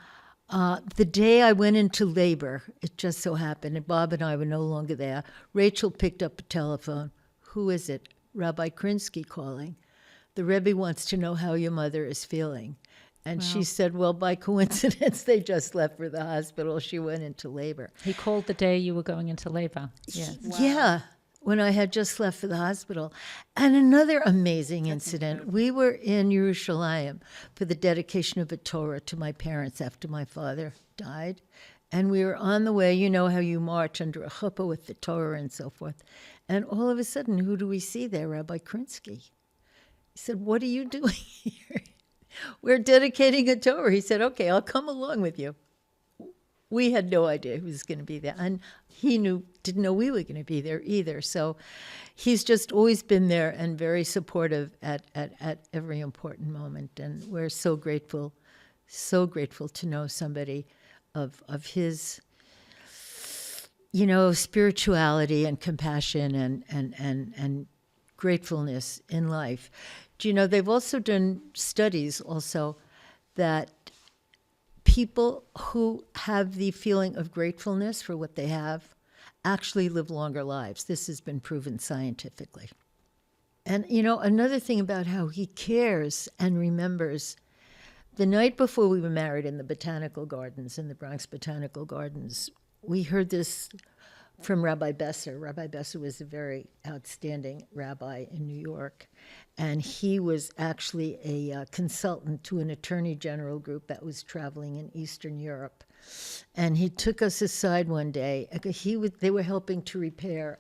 the day I went into labor. It just so happened, and Bob and I were no longer there. Rachel picked up a telephone. Who is it? Rabbi Krinsky calling. The Rebbe wants to know how your mother is feeling. And she said, well, by coincidence, they just left for the hospital. She went into labor. He called the day you were going into labor. Yes. Wow. Yeah, when I had just left for the hospital. And another amazing incident, we were in Yerushalayim for the dedication of a Torah to my parents after my father died. And we were on the way, you know how you march under a chuppah with the Torah and so forth. And all of a sudden, who do we see there? Rabbi Krinsky. He said, what are you doing here? We're dedicating a Torah. He said, okay, I'll come along with you. We had no idea who was going to be there. And he didn't know we were going to be there either. So he's just always been there and very supportive at every important moment. And we're so grateful to know somebody of his, spirituality and compassion and gratefulness in life. They've also done studies also that people who have the feeling of gratefulness for what they have actually live longer lives. This has been proven scientifically. And, another thing about how he cares and remembers, the night before we were married in the Botanical Gardens, in the Bronx Botanical Gardens, we heard this from Rabbi Besser. Rabbi Besser was a very outstanding rabbi in New York, and he was actually a consultant to an attorney general group that was traveling in Eastern Europe. And he took us aside one day. They were helping to repair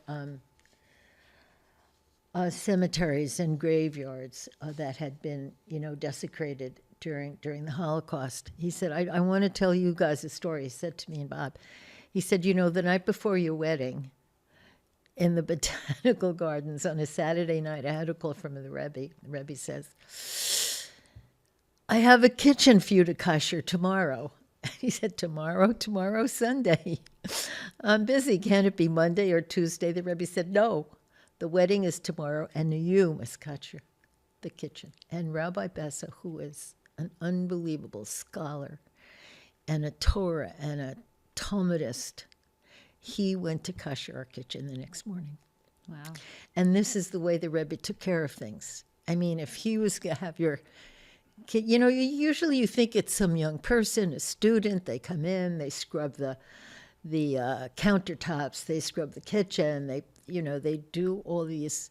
cemeteries and graveyards that had been, desecrated during the Holocaust. He said, I want to tell you guys a story. He said to me and Bob, he said, the night before your wedding in the Botanical Gardens on a Saturday night, I had a call from the Rebbe. The Rebbe says, I have a kitchen for you to kosher tomorrow. He said, tomorrow? Tomorrow's Sunday. I'm busy. Can it be Monday or Tuesday? The Rebbe said, no, the wedding is tomorrow, and you must kosher the kitchen. And Rabbi Besser, who is an unbelievable scholar and a Torah and a Talmudist, he went to kosher our kitchen the next morning. Wow. And this is the way the Rebbe took care of things. I mean, if he was going to have your kid, usually you think it's some young person, a student, they come in, they scrub the countertops, they scrub the kitchen, they do all these,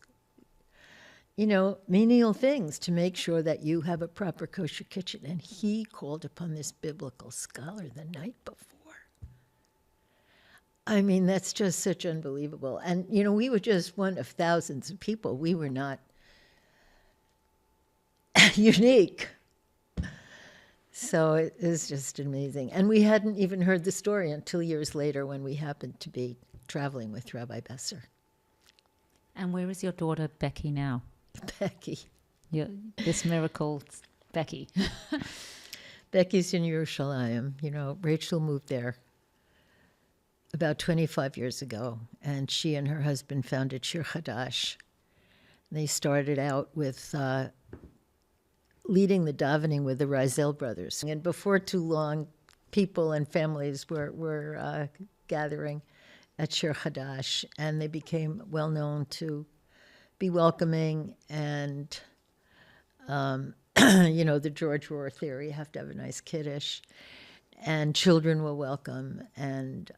menial things to make sure that you have a proper kosher kitchen. And he called upon this biblical scholar the night before. I mean, that's just such unbelievable. And, we were just one of thousands of people. We were not unique. So it is just amazing. And we hadn't even heard the story until years later when we happened to be traveling with Rabbi Besser. And where is your daughter Becky now? Becky. This miracle Becky. Becky's in Yerushalayim. Rachel moved there about 25 years ago, and she and her husband founded Shir Chadash. They started out with leading the davening with the Rizel brothers. And before too long, people and families were gathering at Shir Chadash, and they became well known to be welcoming and, the George Rohr theory, you have to have a nice kiddush. and children were welcome. And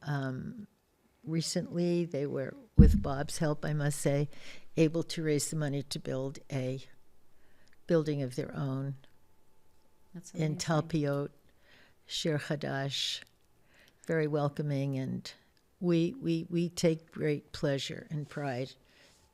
recently they were, with Bob's help, I must say, able to raise the money to build a building of their own That's in amazing. Talpiot, Shir Hadash, very welcoming, and we take great pleasure and pride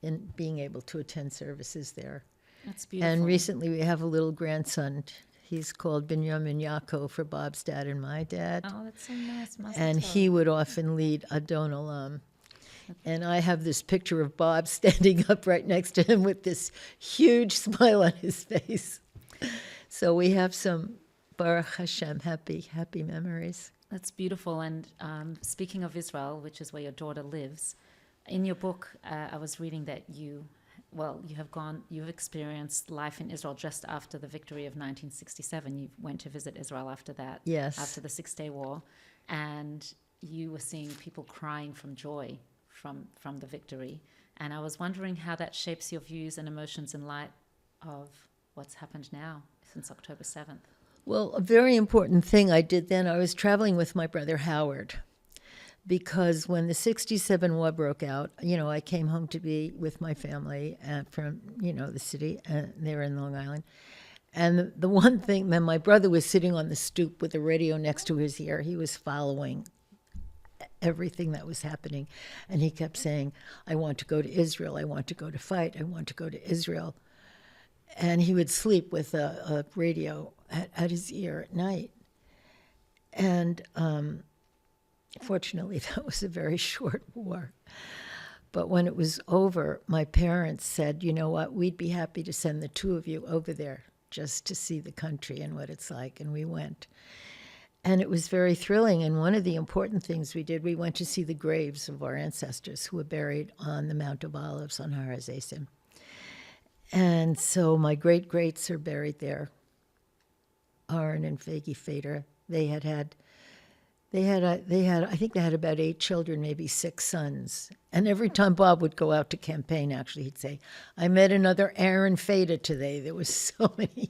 in being able to attend services there. That's beautiful. And recently we have a little grandson. He's called Binyamin Yaakov for Bob's dad and my dad. Oh, that's so nice. Mazel And tov. he would often lead Adon Olam. And I have this picture of Bob standing up right next to him with this huge smile on his face. So we have some Baruch Hashem, happy memories. That's beautiful. And speaking of Israel, which is where your daughter lives, in your book, I was reading that you've experienced life in Israel just after the victory of 1967. You went to visit Israel after that. Yes. After the Six-Day War. And you were seeing people crying from joy from the victory. And I was wondering how that shapes your views and emotions in light of what's happened now since October 7th. Well, a very important thing I did then, I was traveling with my brother Howard, because when the 67 war broke out, I came home to be with my family from, the city, and they were in Long Island. And the one thing, then my brother was sitting on the stoop with a radio next to his ear. He was following everything that was happening. And he kept saying, I want to go to Israel. I want to go to fight. I want to go to Israel. And he would sleep with a radio at his ear at night. And fortunately, that was a very short war. But when it was over, my parents said, you know what, we'd be happy to send the two of you over there just to see the country and what it's like. And we went. And it was very thrilling. And one of the important things we did, we went to see the graves of our ancestors who were buried on the Mount of Olives on Har HaZeisim. And so my great-greats are buried there. Aaron and Fagi Fader. They had I think they had about 8 children, maybe 6 sons. And every time Bob would go out to campaign, actually, he'd say, I met another Aaron Fader today. There was so many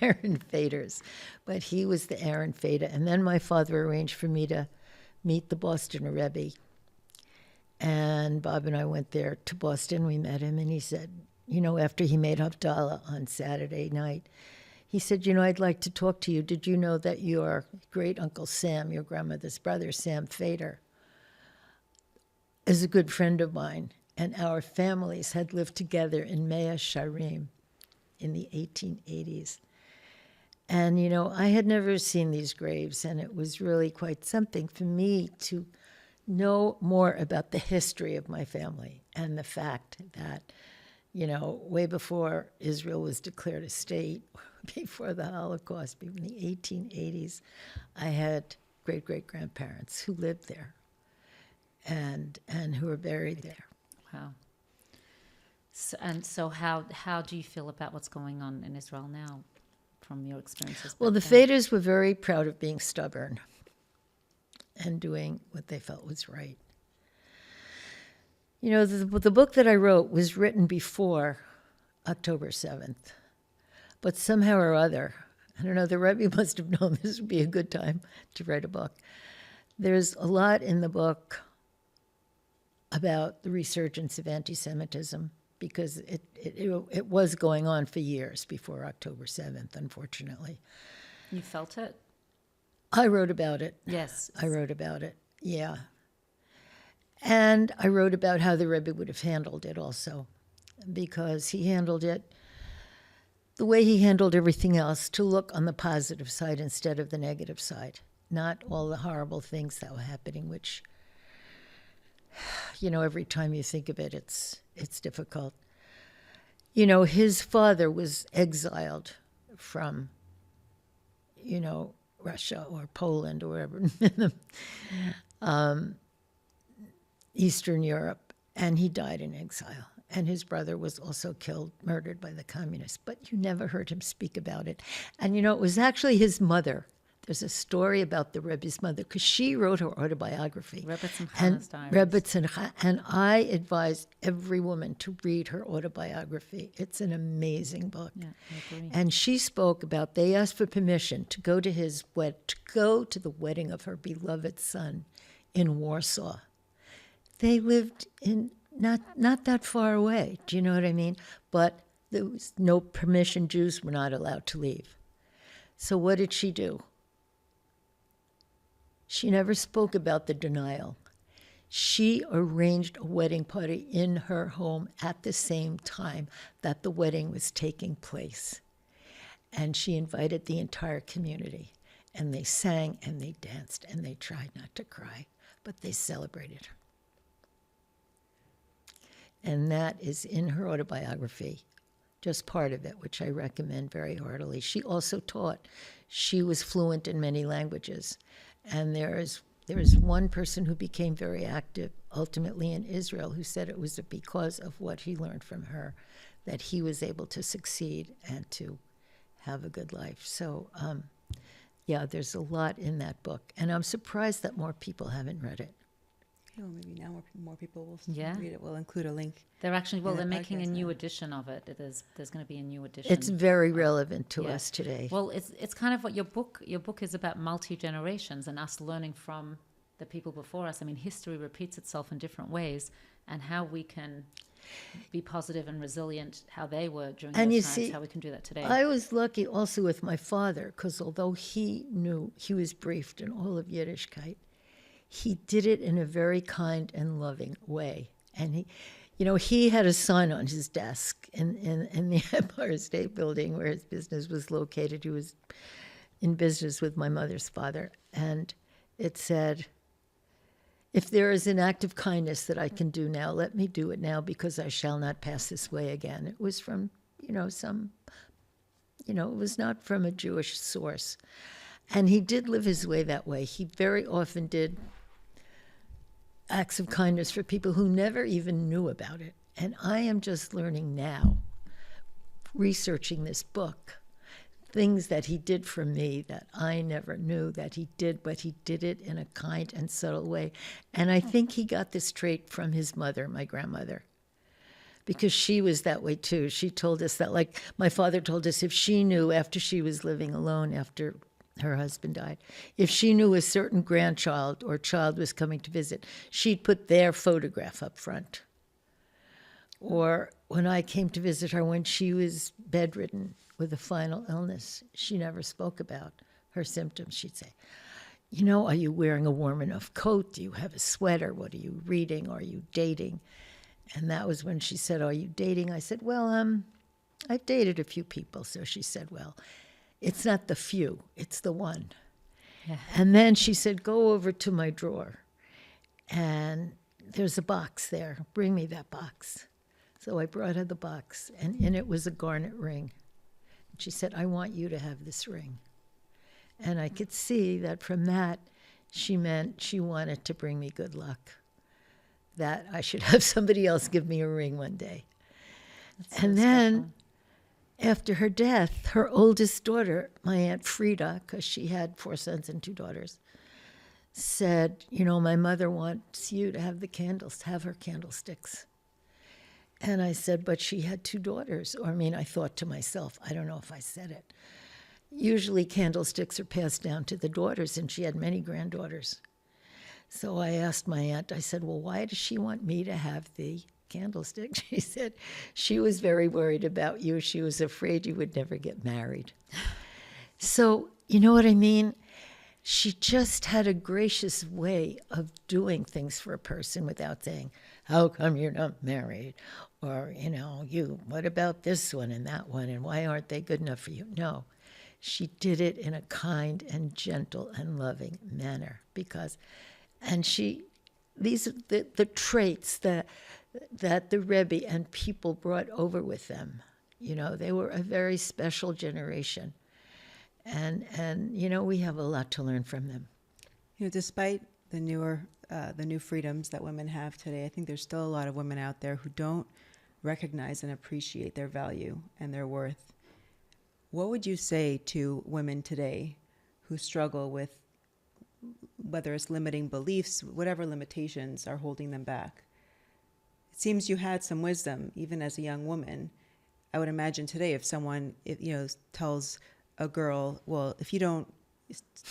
Aaron Faders. But he was the Aaron Fader. And then my father arranged for me to meet the Boston Rebbe. And Bob and I went there to Boston. We met him, and he said, after he made Havdalah on Saturday night, he said, I'd like to talk to you. Did you know that your great-uncle Sam, your grandmother's brother, Sam Fader, is a good friend of mine, and our families had lived together in Mea Sharim in the 1880s. And, I had never seen these graves, and it was really quite something for me to know more about the history of my family and the fact that, way before Israel was declared a state, before the Holocaust, in the 1880s, I had great-great-grandparents who lived there and who are buried there. Wow. So how do you feel about what's going on in Israel now from your experiences? Well, the Faders were very proud of being stubborn and doing what they felt was right. The book that I wrote was written before October 7th. But somehow or other, I don't know, the Rebbe must have known this would be a good time to write a book. There's a lot in the book about the resurgence of anti-Semitism, because it was going on for years before October 7th, unfortunately. You felt it? I wrote about it. Yes. I wrote about it, yeah. And I wrote about how the Rebbe would have handled it also, because he handled it the way he handled everything else, to look on the positive side instead of the negative side, not all the horrible things that were happening, which, every time you think of it, it's difficult. His father was exiled from, Russia or Poland or wherever, Eastern Europe, and he died in exile. And his brother was also murdered by the communists. But you never heard him speak about it. And, it was actually his mother There's a story about the Rebbe's mother, because she wrote her autobiography. Rebbe and And Chana's diaries. Rebbe Tzimcha, and I advise every woman to read her autobiography. It's an amazing book. Yeah, I agree. And she spoke about, they asked for permission to go to the wedding of her beloved son in Warsaw. They lived in not that far away. Do you know what I mean? But there was no permission. Jews were not allowed to leave. So what did she do? She never spoke about the denial. She arranged a wedding party in her home at the same time that the wedding was taking place. And she invited the entire community. And they sang and they danced and they tried not to cry, but they celebrated her. And that is in her autobiography, just part of it, which I recommend very heartily. She also taught. She was fluent in many languages. And there is one person who became very active ultimately in Israel who said it was because of what he learned from her that he was able to succeed and to have a good life. So, yeah, there's a lot in that book. And I'm surprised that more people haven't read it. Well, maybe now more people will Yeah. read it. We'll include a link. They're actually, well, in the they're making a podcast new now. edition of it. There's going to be a new edition. It's very relevant to Yeah. us today. Well, it's kind of what your book is about, multi-generations and us learning from the people before us. I mean, history repeats itself in different ways, and how we can be positive and resilient, how they were during And those you times, see, how we can do that today. I was lucky also with my father, because although he knew, he was briefed in all of Yiddishkeit, he did it in a very kind and loving way. And he had a sign on his desk in the Empire State Building where his business was located. He was in business with my mother's father. And it said, "If there is an act of kindness that I can do now, let me do it now, because I shall not pass this way again." It was from, it was not from a Jewish source. And he did live his way that way. He very often did acts of kindness for people who never even knew about it. And I am just learning now, researching this book, things that he did for me that I never knew that he did, but he did it in a kind and subtle way. And I think he got this trait from his mother, my grandmother, because she was that way too. She told us that, like my father told us, if she knew after she was living alone after her husband died, if she knew a certain grandchild or child was coming to visit, she'd put their photograph up front. Or when I came to visit her when she was bedridden with a final illness, she never spoke about her symptoms. She'd say, "Are you wearing a warm enough coat? Do you have a sweater? What are you reading? Are you dating?" And that was when she said, "Are you dating?" I said, "Well, I've dated a few people." So she said, "Well, it's not the few, it's the one." Yeah. And then she said, "Go over to my drawer, and there's a box there. Bring me that box." So I brought her the box, and in it was a garnet ring. And she said, "I want you to have this ring." And I could see that from that, she meant she wanted to bring me good luck, that I should have somebody else give me a ring one day. That's so And then special. after her death, her oldest daughter, my Aunt Frida, because she had 4 sons and 2 daughters, said, "My mother wants you to have have her candlesticks." And I said, "But she had 2 daughters." I thought to myself, I don't know if I said it. Usually candlesticks are passed down to the daughters, and she had many granddaughters. So I asked my aunt, I said, "Well, why does she want me to have the candlestick?" She said, "She was very worried about you. She was afraid you would never get married." So, you know what I mean? She just had a gracious way of doing things for a person without saying, "How come you're not married?" Or, what about this one and that one, and why aren't they good enough for you? No, she did it in a kind and gentle and loving manner these are the traits that the Rebbe and people brought over with them. They were a very special generation. And we have a lot to learn from them. Despite the new freedoms that women have today, I think there's still a lot of women out there who don't recognize and appreciate their value and their worth. What would you say to women today who struggle with whether it's limiting beliefs, whatever limitations are holding them back. It seems you had some wisdom, even as a young woman. I would imagine today if someone, tells a girl, well, if you don't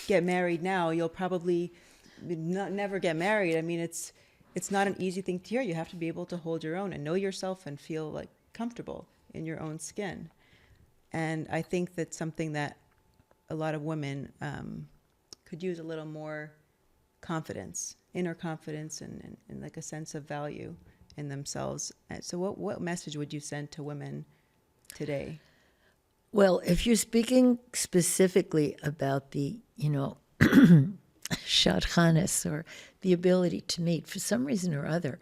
get married now, you'll probably never get married. I mean, it's not an easy thing to hear. You have to be able to hold your own and know yourself and feel like comfortable in your own skin. And I think that's something that a lot of women could use a little more confidence, inner confidence, and like a sense of value in themselves. So what message would you send to women today? Well, if you're speaking specifically about the, shadchanis, or the ability to meet, for some reason or other,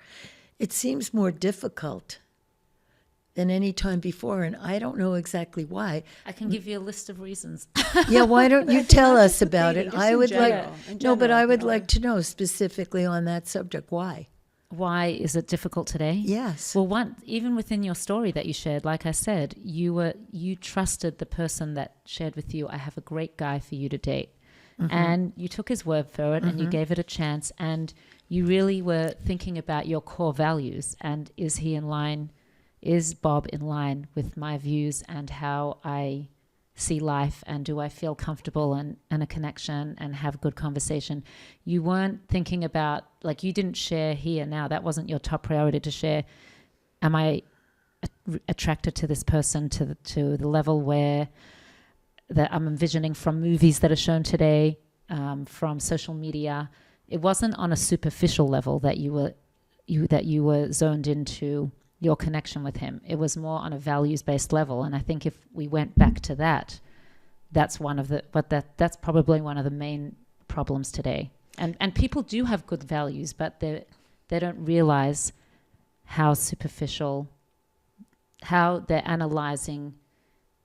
it seems more difficult than any time before, and I don't know exactly why. I can give you a list of reasons. Yeah, why don't you tell us about it? I would general, I would like to know specifically on that subject. Why? Why is it difficult today? Yes. Well, even within your story that you shared, like I said, you trusted the person that shared with you, I have a great guy for you to date. Mm-hmm. And you took his word for it, and you gave it a chance, and you really were thinking about your core values, and is Bob in line with my views and how I see life, and do I feel comfortable and a connection and have good conversation? You weren't thinking about, like, you didn't share here now. That wasn't your top priority to share. Am I attracted to this person to the level where that I'm envisioning from movies that are shown today, from social media? It wasn't on a superficial level that you were zoned into your connection with him. It was more on a values-based level. And I think if we went back to that, that's probably one of the main problems today. And people do have good values, but they don't realize how superficial, how they're analyzing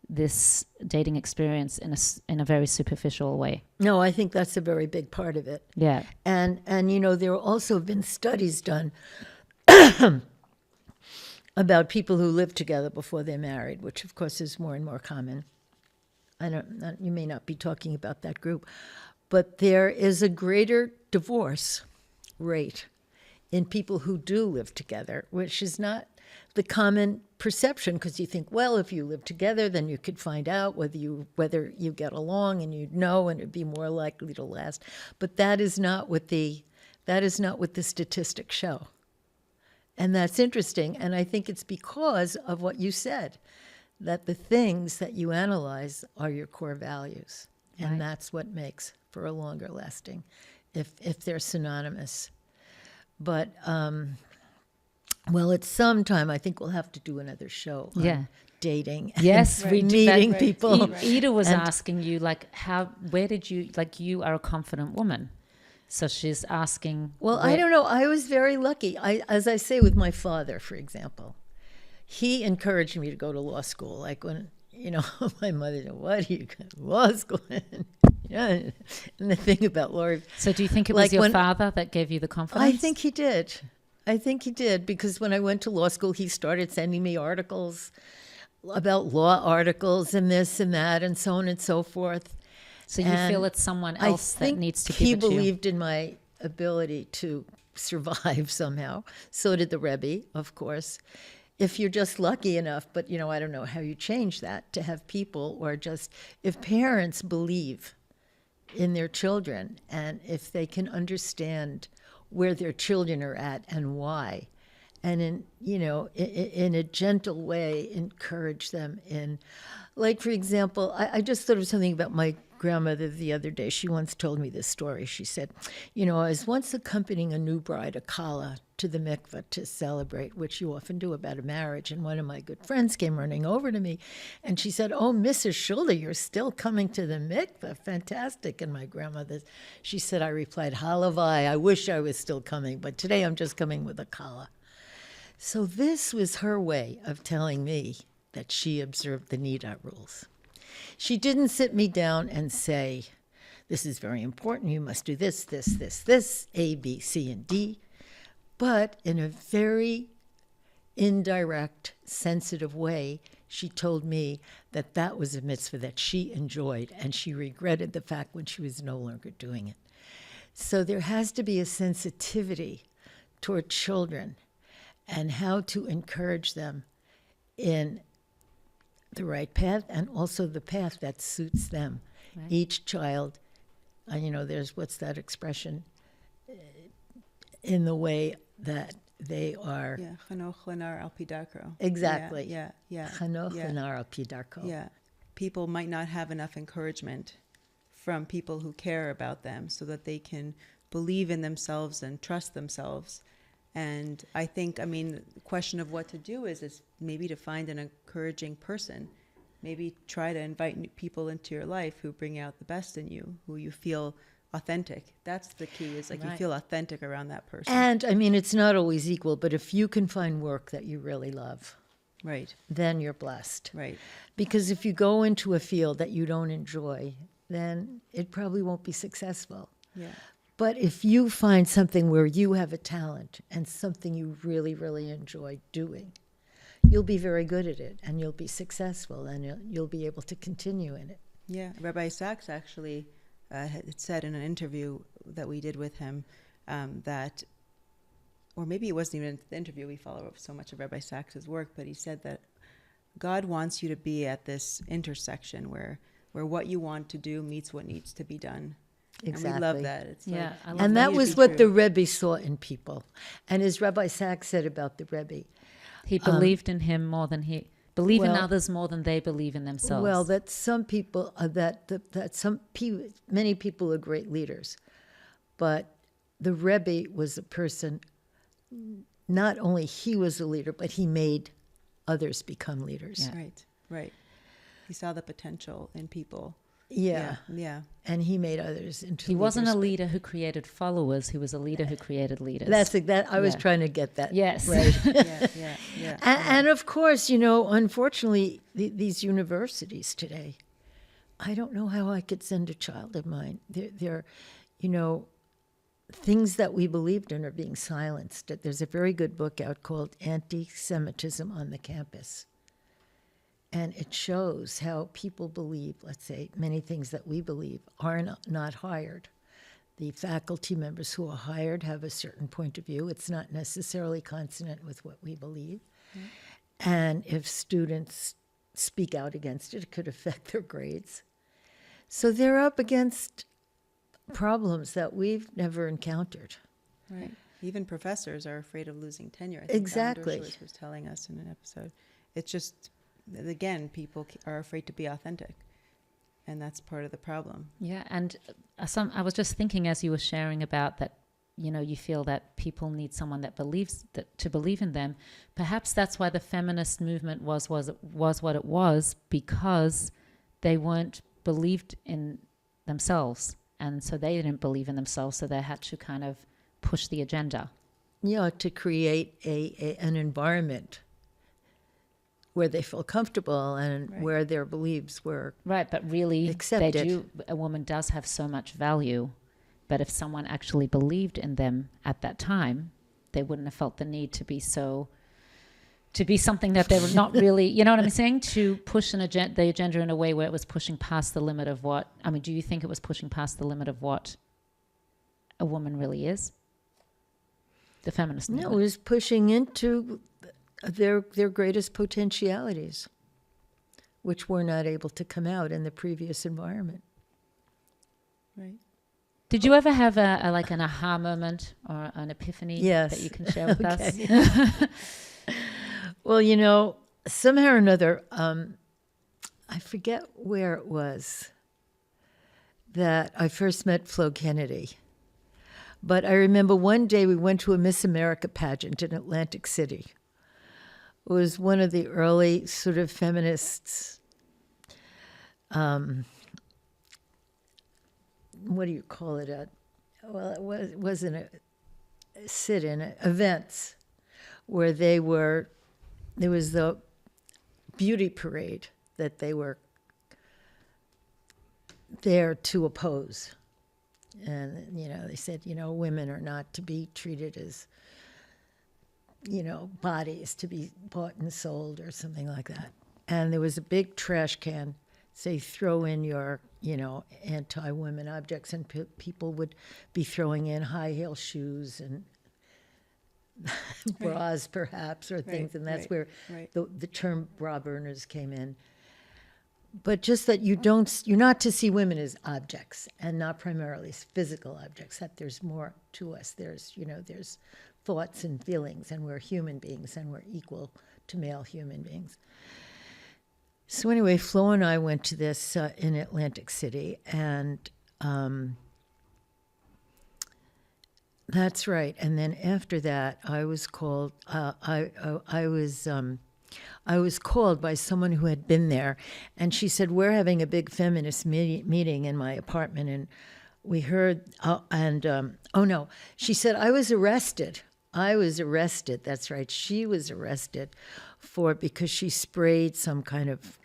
this dating experience in a very superficial way. No, I think that's a very big part of it. Yeah. And there have also been studies done about people who live together before they're married, which of course is more and more common. You may not be talking about that group, but there is a greater divorce rate in people who do live together, which is not the common perception, because you think, well, if you live together, then you could find out whether you get along, and you'd know, and it'd be more likely to last. But that is not what the statistics show. And that's interesting, and I think it's because of what you said, that the things that you analyze are your core values, and Right. that's what makes for a longer lasting, if they're synonymous. But, well, at some time, I think we'll have to do another show on dating. Yes, and we do meeting that. people. Eda was And- asking you, like, where did you, like, you are a confident woman. So she's asking. Well, I don't know. I was very lucky. As I say with my father, for example, he encouraged me to go to law school. Like when, my mother said, what are you going to law school? And the thing about law. So do you think it was your father that gave you the confidence? I think he did. Because when I went to law school, he started sending me articles about law articles and this and that and so on and so forth. So you feel it's someone else that needs to give it to you? He believed in my ability to survive somehow. So did the Rebbe, of course. If you're just lucky enough, but I don't know how you change that, to have people, or just if parents believe in their children, and if they can understand where their children are at and why, and in a gentle way encourage them in, like, for example, I just thought of something about my grandmother the other day. She once told me this story. She said, I was once accompanying a new bride, a kala, to the mikveh to celebrate, which you often do about a marriage, and one of my good friends came running over to me, and she said, oh, Mrs. Schulder, you're still coming to the mikveh, fantastic. And my grandmother, she said, I replied, halavai, I wish I was still coming, but today I'm just coming with a kala. So this was her way of telling me that she observed the Nida rules. She didn't sit me down and say, this is very important, you must do this, this, this, this, A, B, C, and D, but in a very indirect, sensitive way, she told me that that was a mitzvah that she enjoyed, and she regretted the fact when she was no longer doing it. So there has to be a sensitivity toward children and how to encourage them in the right path and also the path that suits them. Right. Each child, there's what's that expression? In the way that they are. Yeah, chanoch lenar al pi darko. Exactly. Yeah. Chanoch yeah. lenar al pi darko. Yeah. People might not have enough encouragement from people who care about them so that they can believe in themselves and trust themselves. And I think, the question of what to do is maybe to find an encouraging person. Maybe try to invite new people into your life who bring out the best in you, who you feel authentic. That's the key, is like you feel authentic around that person. And it's not always equal, but if you can find work that you really love, Right. then you're blessed. Right. Because if you go into a field that you don't enjoy, then it probably won't be successful. Yeah. But if you find something where you have a talent and something you really, really enjoy doing, you'll be very good at it, and you'll be successful, and you'll be able to continue in it. Yeah. Rabbi Sachs actually had said in an interview that we did with him that, or maybe it wasn't even the interview, we follow up so much of Rabbi Sachs's work, but he said that God wants you to be at this intersection where what you want to do meets what needs to be done. Exactly. And we love that. It's Yeah, like, I love And that that to was be what the true. Rebbe saw in people. And as Rabbi Sachs said about the Rebbe, He believed in him more than he believe in well- others more than they believe in themselves. well, that some people, many people are great leaders, but the Rebbe was a person, not only he was a leader, but he made others become leaders. Yeah. Right. He saw the potential in people. Yeah. Yeah. And he made others into he wasn't a leaders. leader who created followers. He was a leader who created leaders. I was Yeah. trying to get that. Yes. Right. Yeah. And of course, unfortunately, these universities today, I don't know how I could send a child of mine. They're things that we believed in are being silenced. There's a very good book out called Anti-Semitism on the Campus. And it shows how people believe, let's say, many things that we believe are not hired. The faculty members who are hired have a certain point of view. It's not necessarily consonant with what we believe. Mm-hmm. And if students speak out against it, it could affect their grades. So they're up against problems that we've never encountered. Right. Even professors are afraid of losing tenure. I think Exactly. Diane Schulder was telling us in an episode. It's just, again, people are afraid to be authentic. And that's part of the problem. Yeah, and I was just thinking as you were sharing about that, you feel that people need someone that believes to believe in them. Perhaps that's why the feminist movement was what it was, because they weren't believed in themselves, and so they didn't believe in themselves. So they had to kind of push the agenda. Yeah, to create an environment where they feel comfortable and Right. where their beliefs were Right, but really, accepted. a woman does have so much value, but if someone actually believed in them at that time, they wouldn't have felt the need to be something that they were not really, you know what I'm saying? To push the agenda in a way where it was pushing past the limit of what, do you think it was pushing past the limit of what a woman really is? The feminist movement. No, it was pushing into their greatest potentialities, which were not able to come out in the previous environment. Right. Did you ever have an aha moment or an epiphany Yes. that you can share with us? Well, somehow or another, I forget where it was that I first met Flo Kennedy. But I remember one day we went to a Miss America pageant in Atlantic City. It was one of the early sort of feminists, what do you call it? It wasn't a sit-in, events where there was the beauty parade that they were there to oppose. And, they said, women are not to be treated as, bodies to be bought and sold or something like that. and there was a big trash can. Say, throw in your, anti-women objects, and people would be throwing in high heel shoes and bras, perhaps, or things, and that's where the term bra burners came in. But just that you're not to see women as objects, and not primarily as physical objects, that there's more to us. There's thoughts and feelings, and we're human beings, and we're equal to male human beings. So anyway, Flo and I went to this in Atlantic City, and that's right. And then after that, I was called. I was called by someone who had been there, and she said, "We're having a big feminist meeting in my apartment," and we heard. She said, "I was arrested. I was arrested." That's right. She was arrested because she sprayed some kind of,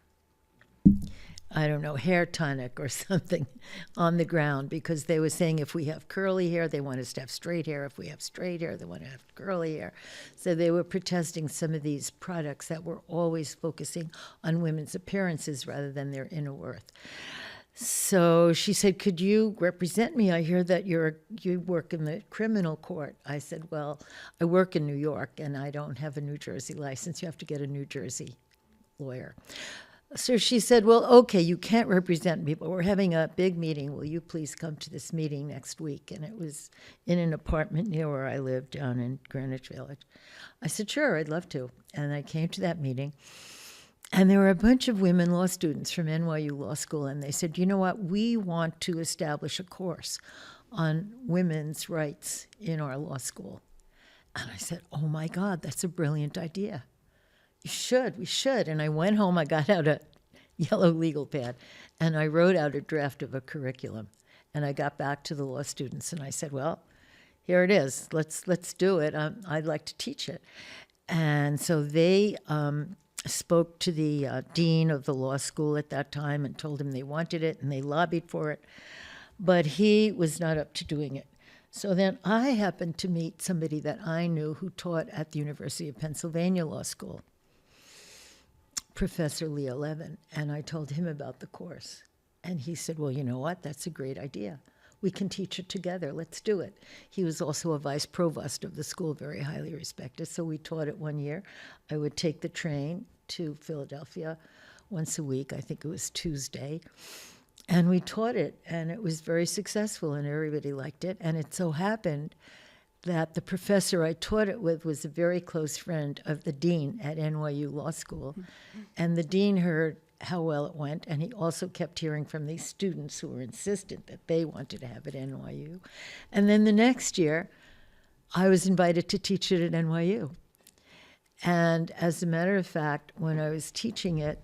I don't know, hair tonic or something on the ground, because they were saying if we have curly hair, they want us to have straight hair. If we have straight hair, they want to have curly hair. So they were protesting some of these products that were always focusing on women's appearances rather than their inner worth. So she said, "Could you represent me? I hear that you work in the criminal court." I said, "Well, I work in New York, and I don't have a New Jersey license. You have to get a New Jersey lawyer." So she said, "Well, okay, you can't represent me, but we're having a big meeting. Will you please come to this meeting next week?" And it was in an apartment near where I live down in Greenwich Village. I said, "Sure, I'd love to." And I came to that meeting. And there were a bunch of women law students from NYU Law School, and they said, "You know what? We want to establish a course on women's rights in our law school." And I said, "Oh my God, that's a brilliant idea. We should." And I went home, I got out a yellow legal pad, and I wrote out a draft of a curriculum. And I got back to the law students, and I said, "Well, here it is. Let's do it. I'd like to teach it." And so they spoke to the dean of the law school at that time and told him they wanted it, and they lobbied for it. But he was not up to doing it. So then I happened to meet somebody that I knew who taught at the University of Pennsylvania Law School, Professor Leo Levin, and I told him about the course. And he said, "Well, you know what? That's a great idea. We can teach it together. Let's do it." He was also a vice provost of the school, very highly respected. So we taught it 1 year. I would take the train to Philadelphia once a week. I think it was Tuesday. And we taught it, and it was very successful, and everybody liked it. And it so happened that the professor I taught it with was a very close friend of the dean at NYU Law School. And the dean heard how well it went, and he also kept hearing from these students who were insistent that they wanted to have it at NYU. And then the next year, I was invited to teach it at NYU. And as a matter of fact, when I was teaching it,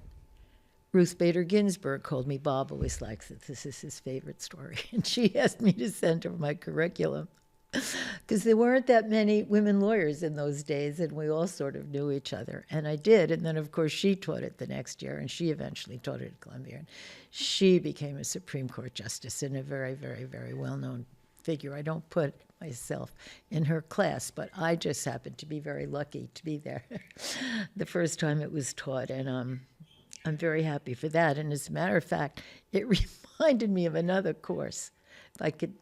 Ruth Bader Ginsburg called me. Bob always likes it. This is his favorite story. And she asked me to send her my curriculum, because there weren't that many women lawyers in those days, and we all sort of knew each other. And I did. And then, of course, she taught it the next year, and she eventually taught it at Columbia. And she became a Supreme Court justice and a very, very, very well-known figure. I don't put myself in her class, but I just happened to be very lucky to be there the first time it was taught, and I'm very happy for that. And as a matter of fact, it reminded me of another course. If I could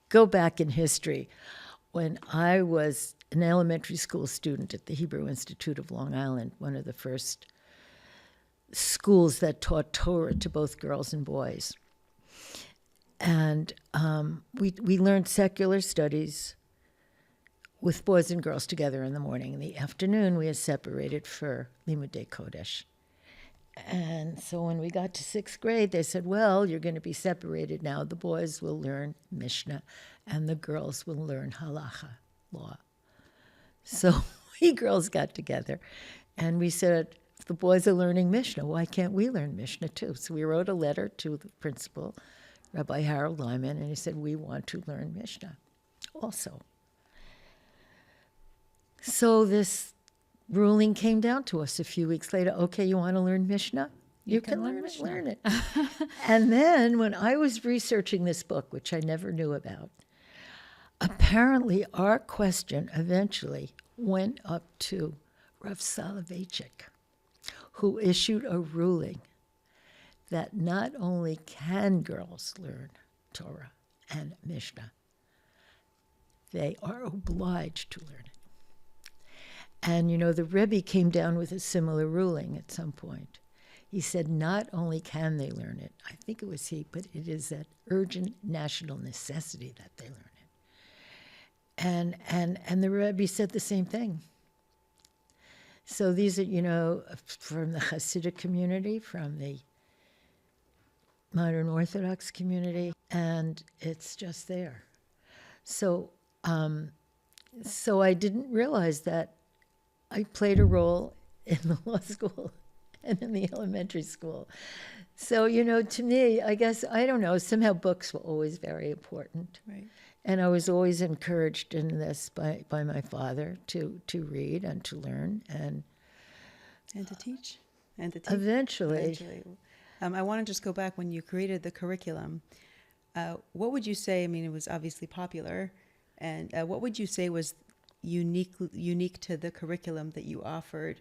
go back in history, when I was an elementary school student at the Hebrew Institute of Long Island, one of the first schools that taught Torah to both girls and boys. And we learned secular studies with boys and girls together in the morning. In the afternoon, we had separated for Limudei Kodesh. And so when we got to 6th grade, they said, "Well, you're going to be separated now. The boys will learn Mishnah, and the girls will learn Halacha, law." So we girls got together, and we said, "If the boys are learning Mishnah, why can't we learn Mishnah too?" So we wrote a letter to the principal, Rabbi Harold Lyman, and he said, "We want to learn Mishnah also." So this ruling came down to us a few weeks later. "Okay, you want to learn Mishnah? You can learn it. And then when I was researching this book, which I never knew about, apparently our question eventually went up to Rav Soloveitchik, who issued a ruling that not only can girls learn Torah and Mishnah, they are obliged to learn it. And, the Rebbe came down with a similar ruling at some point. He said not only can they learn it, I think it was he, but it is that urgent national necessity that they learn it. And the Rebbe said the same thing. So these are, from the Hasidic community, from the modern Orthodox community, and it's just there. So I didn't realize that I played a role in the law school and in the elementary school. So, to me, I guess, I don't know, somehow books were always very important. Right. And I was always encouraged in this by my father to read and to learn and to teach. Eventually. I want to just go back when you created the curriculum. What would you say? I mean, it was obviously popular, and what would you say was unique to the curriculum that you offered?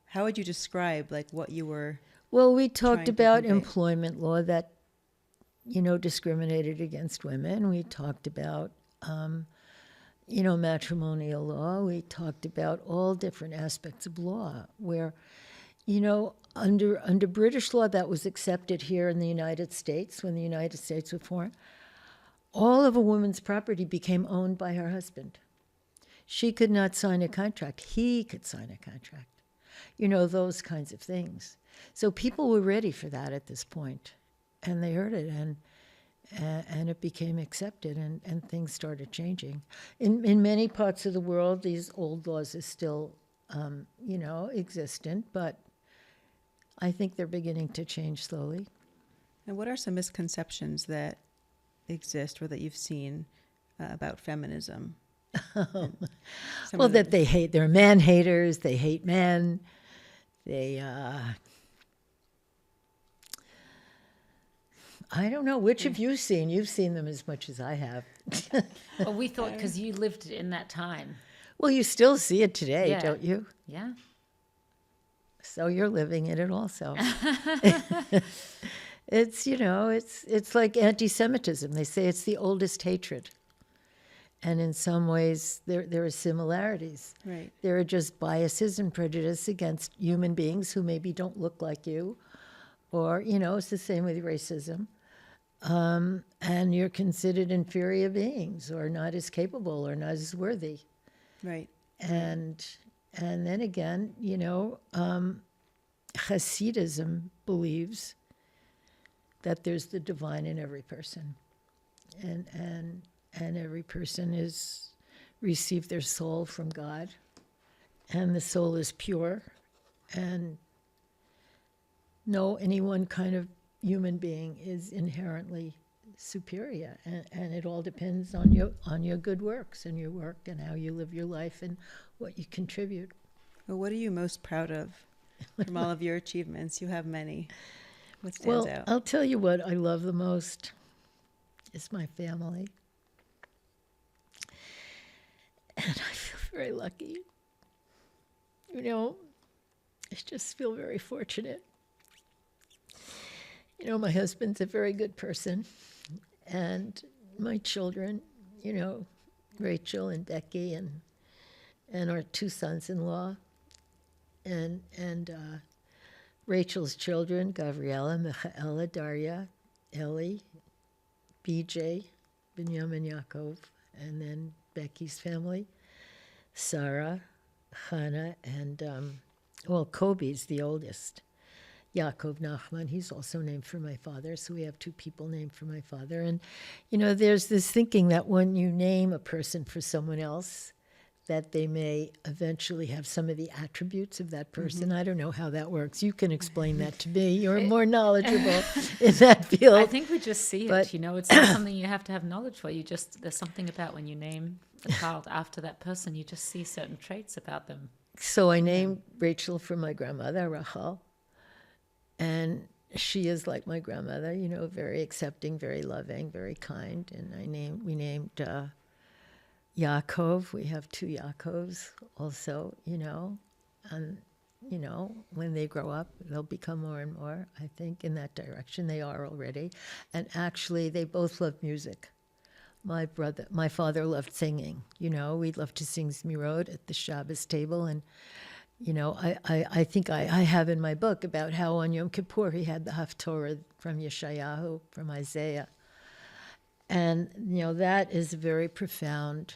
How would you describe what you were? Well, we talked trying to about convey? employment law that discriminated against women. We talked about matrimonial law. We talked about all different aspects of law where, under British law that was accepted here in the United States when the United States was formed, all of a woman's property became owned by her husband. She could not sign a contract. He could sign a contract. Those kinds of things. So people were ready for that at this point, and they heard it, and it became accepted, and things started changing. In many parts of the world, these old laws are still, existent, but I think they're beginning to change slowly. And what are some misconceptions that exist or that you've seen about feminism? Well, that they're man haters, they hate men, they, I don't know, which have you seen? You've seen them as much as I have. Well, we thought because you lived in that time. Well, you still see it today, Yeah. don't you? Yeah. So you're living in it also. It's, it's like anti-Semitism. They say it's the oldest hatred. And in some ways, there are similarities. Right. There are just biases and prejudice against human beings who maybe don't look like you. Or, it's the same with racism. And you're considered inferior beings or not as capable or not as worthy. Right. And then again, Hasidism believes that there's the divine in every person. And every person is received their soul from God. And the soul is pure. And no, any one kind of human being is inherently superior, and it all depends on your good works and your work and how you live your life and what you contribute. Well, what are you most proud of from all of your achievements? You have many. What stands out? I'll tell you what I love the most is my family. And I feel very lucky. I just feel very fortunate. My husband's a very good person, and my children, Rachel and Becky and our two sons-in-law, and Rachel's children, Gabriella, Michaela, Daria, Ellie, BJ, Binyamin Yaakov, and then Becky's family, Sarah, Hannah, and, Kobe's the oldest. Yaakov Nachman, he's also named for my father, so we have two people named for my father. And, there's this thinking that when you name a person for someone else, that they may eventually have some of the attributes of that person. I don't know how that works. You can explain that to me. You're more knowledgeable in that field. I think we just see it, it's not something you have to have knowledge for. There's something about when you name a child after that person, you just see certain traits about them. So I named Rachel for my grandmother, Rachel. And she is like my grandmother, very accepting, very loving, very kind. And we named Yaakov. We have two Yaakovs also, and you know, when they grow up, they'll become more and more, I think, in that direction. They are already. And actually, they both love music. My father loved singing. You know, we loved to sing Zmirot at the Shabbos table. And, you know, I think I have in my book about how on Yom Kippur he had the Haftorah from Yeshayahu, from Isaiah. And, you know, that is a very profound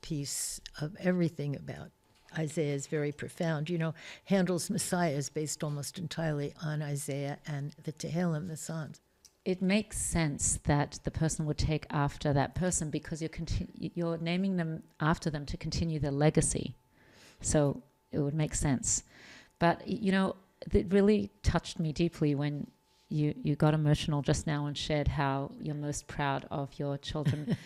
piece of everything about Isaiah is very profound. You know, Handel's Messiah is based almost entirely on Isaiah and the Tehillim, the Psalms. It makes sense that the person would take after that person because you're naming them after them to continue their legacy. So it would make sense. But, you know, it really touched me deeply when you got emotional just now and shared how you're most proud of your children.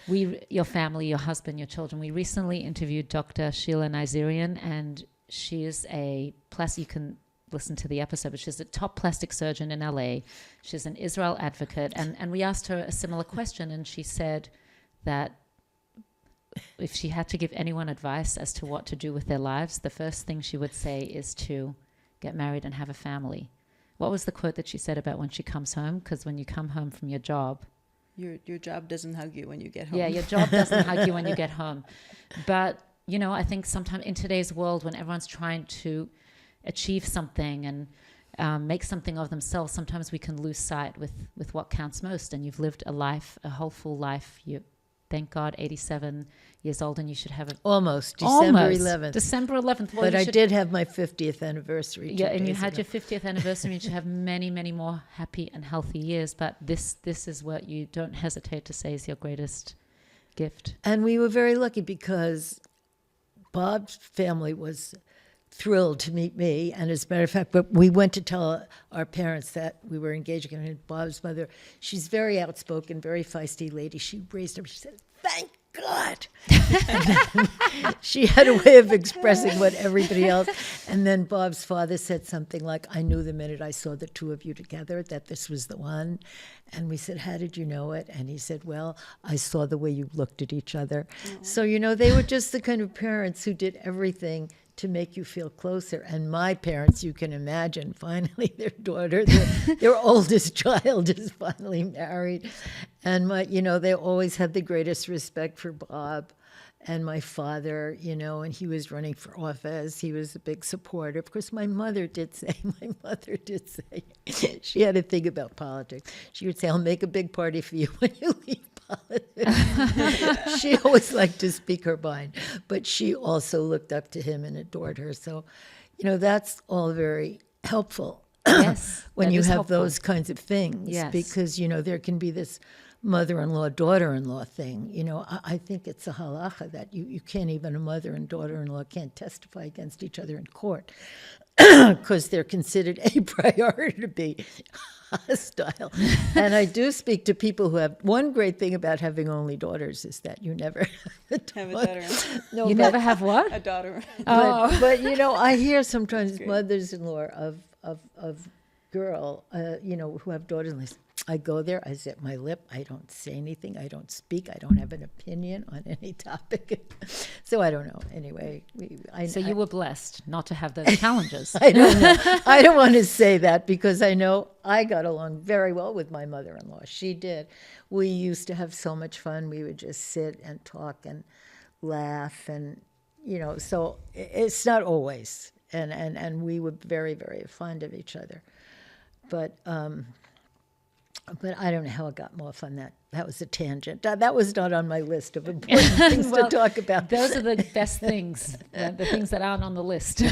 Your family, your husband, your children. We recently interviewed Dr. Sheila Nazarian, and she is you can listen to the episode, but she's a top plastic surgeon in LA. She's an Israel advocate. And we asked her a similar question, and she said that if she had to give anyone advice as to what to do with their lives, the first thing she would say is to get married and have a family. What was the quote that she said about when she comes home? Because when you come home from your job, Your job doesn't hug you when you get home. yeah, your job doesn't hug you when you get home. But, you know, I think sometimes in today's world when everyone's trying to achieve something and make something of themselves, sometimes we can lose sight with what counts most. And you've lived a whole full life. You, thank God, 87 years old, and you should have Almost, December 11th. December 11th. Well, but I did have my 50th anniversary. Yeah, and you had your 50th anniversary. You should have many, many more happy and healthy years. But this is what you don't hesitate to say is your greatest gift. And we were very lucky because Bob's family was thrilled to meet me. And as a matter of fact, but we went to tell our parents that we were engaging. And Bob's mother, she's very outspoken, very feisty lady. She raised up, she said, "Thank God." She had a way of expressing what everybody else. And then Bob's father said something like, "I knew the minute I saw the two of you together that this was the one." And we said, "How did you know it?" And he said, "Well, I saw the way you looked at each other." Mm-hmm. So, you know, they were just the kind of parents who did everything to make you feel closer. And my parents, you can imagine, finally their daughter, their oldest child is finally married. And they always had the greatest respect for Bob and my father, you know, and he was running for office. He was a big supporter. Of course, my mother did say, she had a thing about politics. She would say, "I'll make a big party for you when you leave politics." She always liked to speak her mind, but she also looked up to him and adored her. So, you know, that's all very helpful. Yes, when you have helpful. those kinds of things, yes. Because, you know, there can be this mother-in-law, daughter-in-law thing. You know, I think it's a halacha that you can't even, a mother and daughter-in-law can't testify against each other in court because they're considered a priori to be hostile. And I do speak to people who have, one great thing about having only daughters is that you never have a daughter. No, you never have what? A daughter. But you know, I hear sometimes mothers-in-law of girl, you know, who have daughters-in-law. I go there, I zip my lip, I don't say anything, I don't speak, I don't have an opinion on any topic. So I don't know. Anyway, you were blessed not to have those challenges. I don't know. I don't want to say that because I know I got along very well with my mother-in-law. She did. We used to have so much fun. We would just sit and talk and laugh and, you know, so it's not always. And we were very, very fond of each other. But I don't know how it got more fun. That was a tangent. That was not on my list of important things to talk about. Those are the best things, the things that aren't on the list.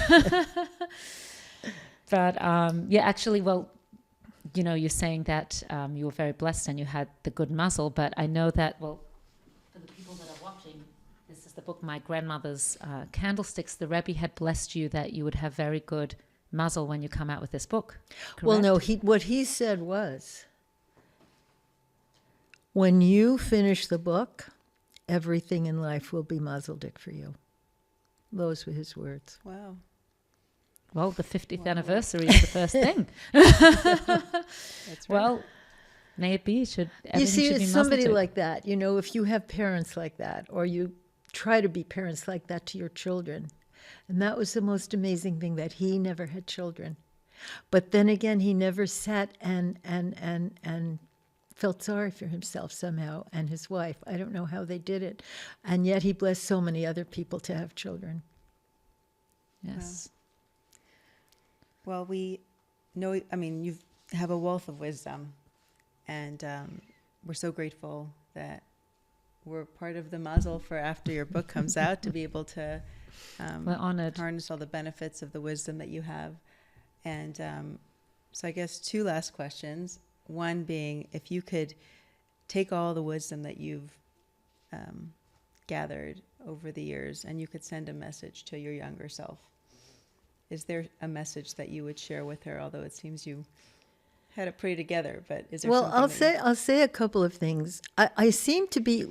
But actually, well, you know, you're saying that you were very blessed and you had the good muzzle. But I know that, well, for the people that are watching, this is the book, My Grandmother's Candlesticks. The Rebbe had blessed you that you would have very good muzzle when you come out with this book. Correct? Well, no, what he said was, when you finish the book, everything in life will be mazeldik for you. Those were his words. Wow. Well, the 50th anniversary is the first thing. That's right. Well, may it be. You see, should be it's somebody mazeldik. like that. You know, if you have parents like that, or you try to be parents like that to your children, And that was the most amazing thing, that he never had children. But then again, he never sat and felt sorry for himself somehow, and his wife. I don't know how they did it. And yet he blessed so many other people to have children. Yes. Well, we know, I mean, you have a wealth of wisdom, and we're so grateful that we're part of the mazel for after your book comes out, to be able to We're honored. harness all the benefits of the wisdom that you have. And so I guess two last questions. One being, if you could take all the wisdom that you've gathered over the years and you could send a message to your younger self, is there a message that you would share with her? Although it seems you had it pretty together, but is there something I'll say a couple of things. I seem to be,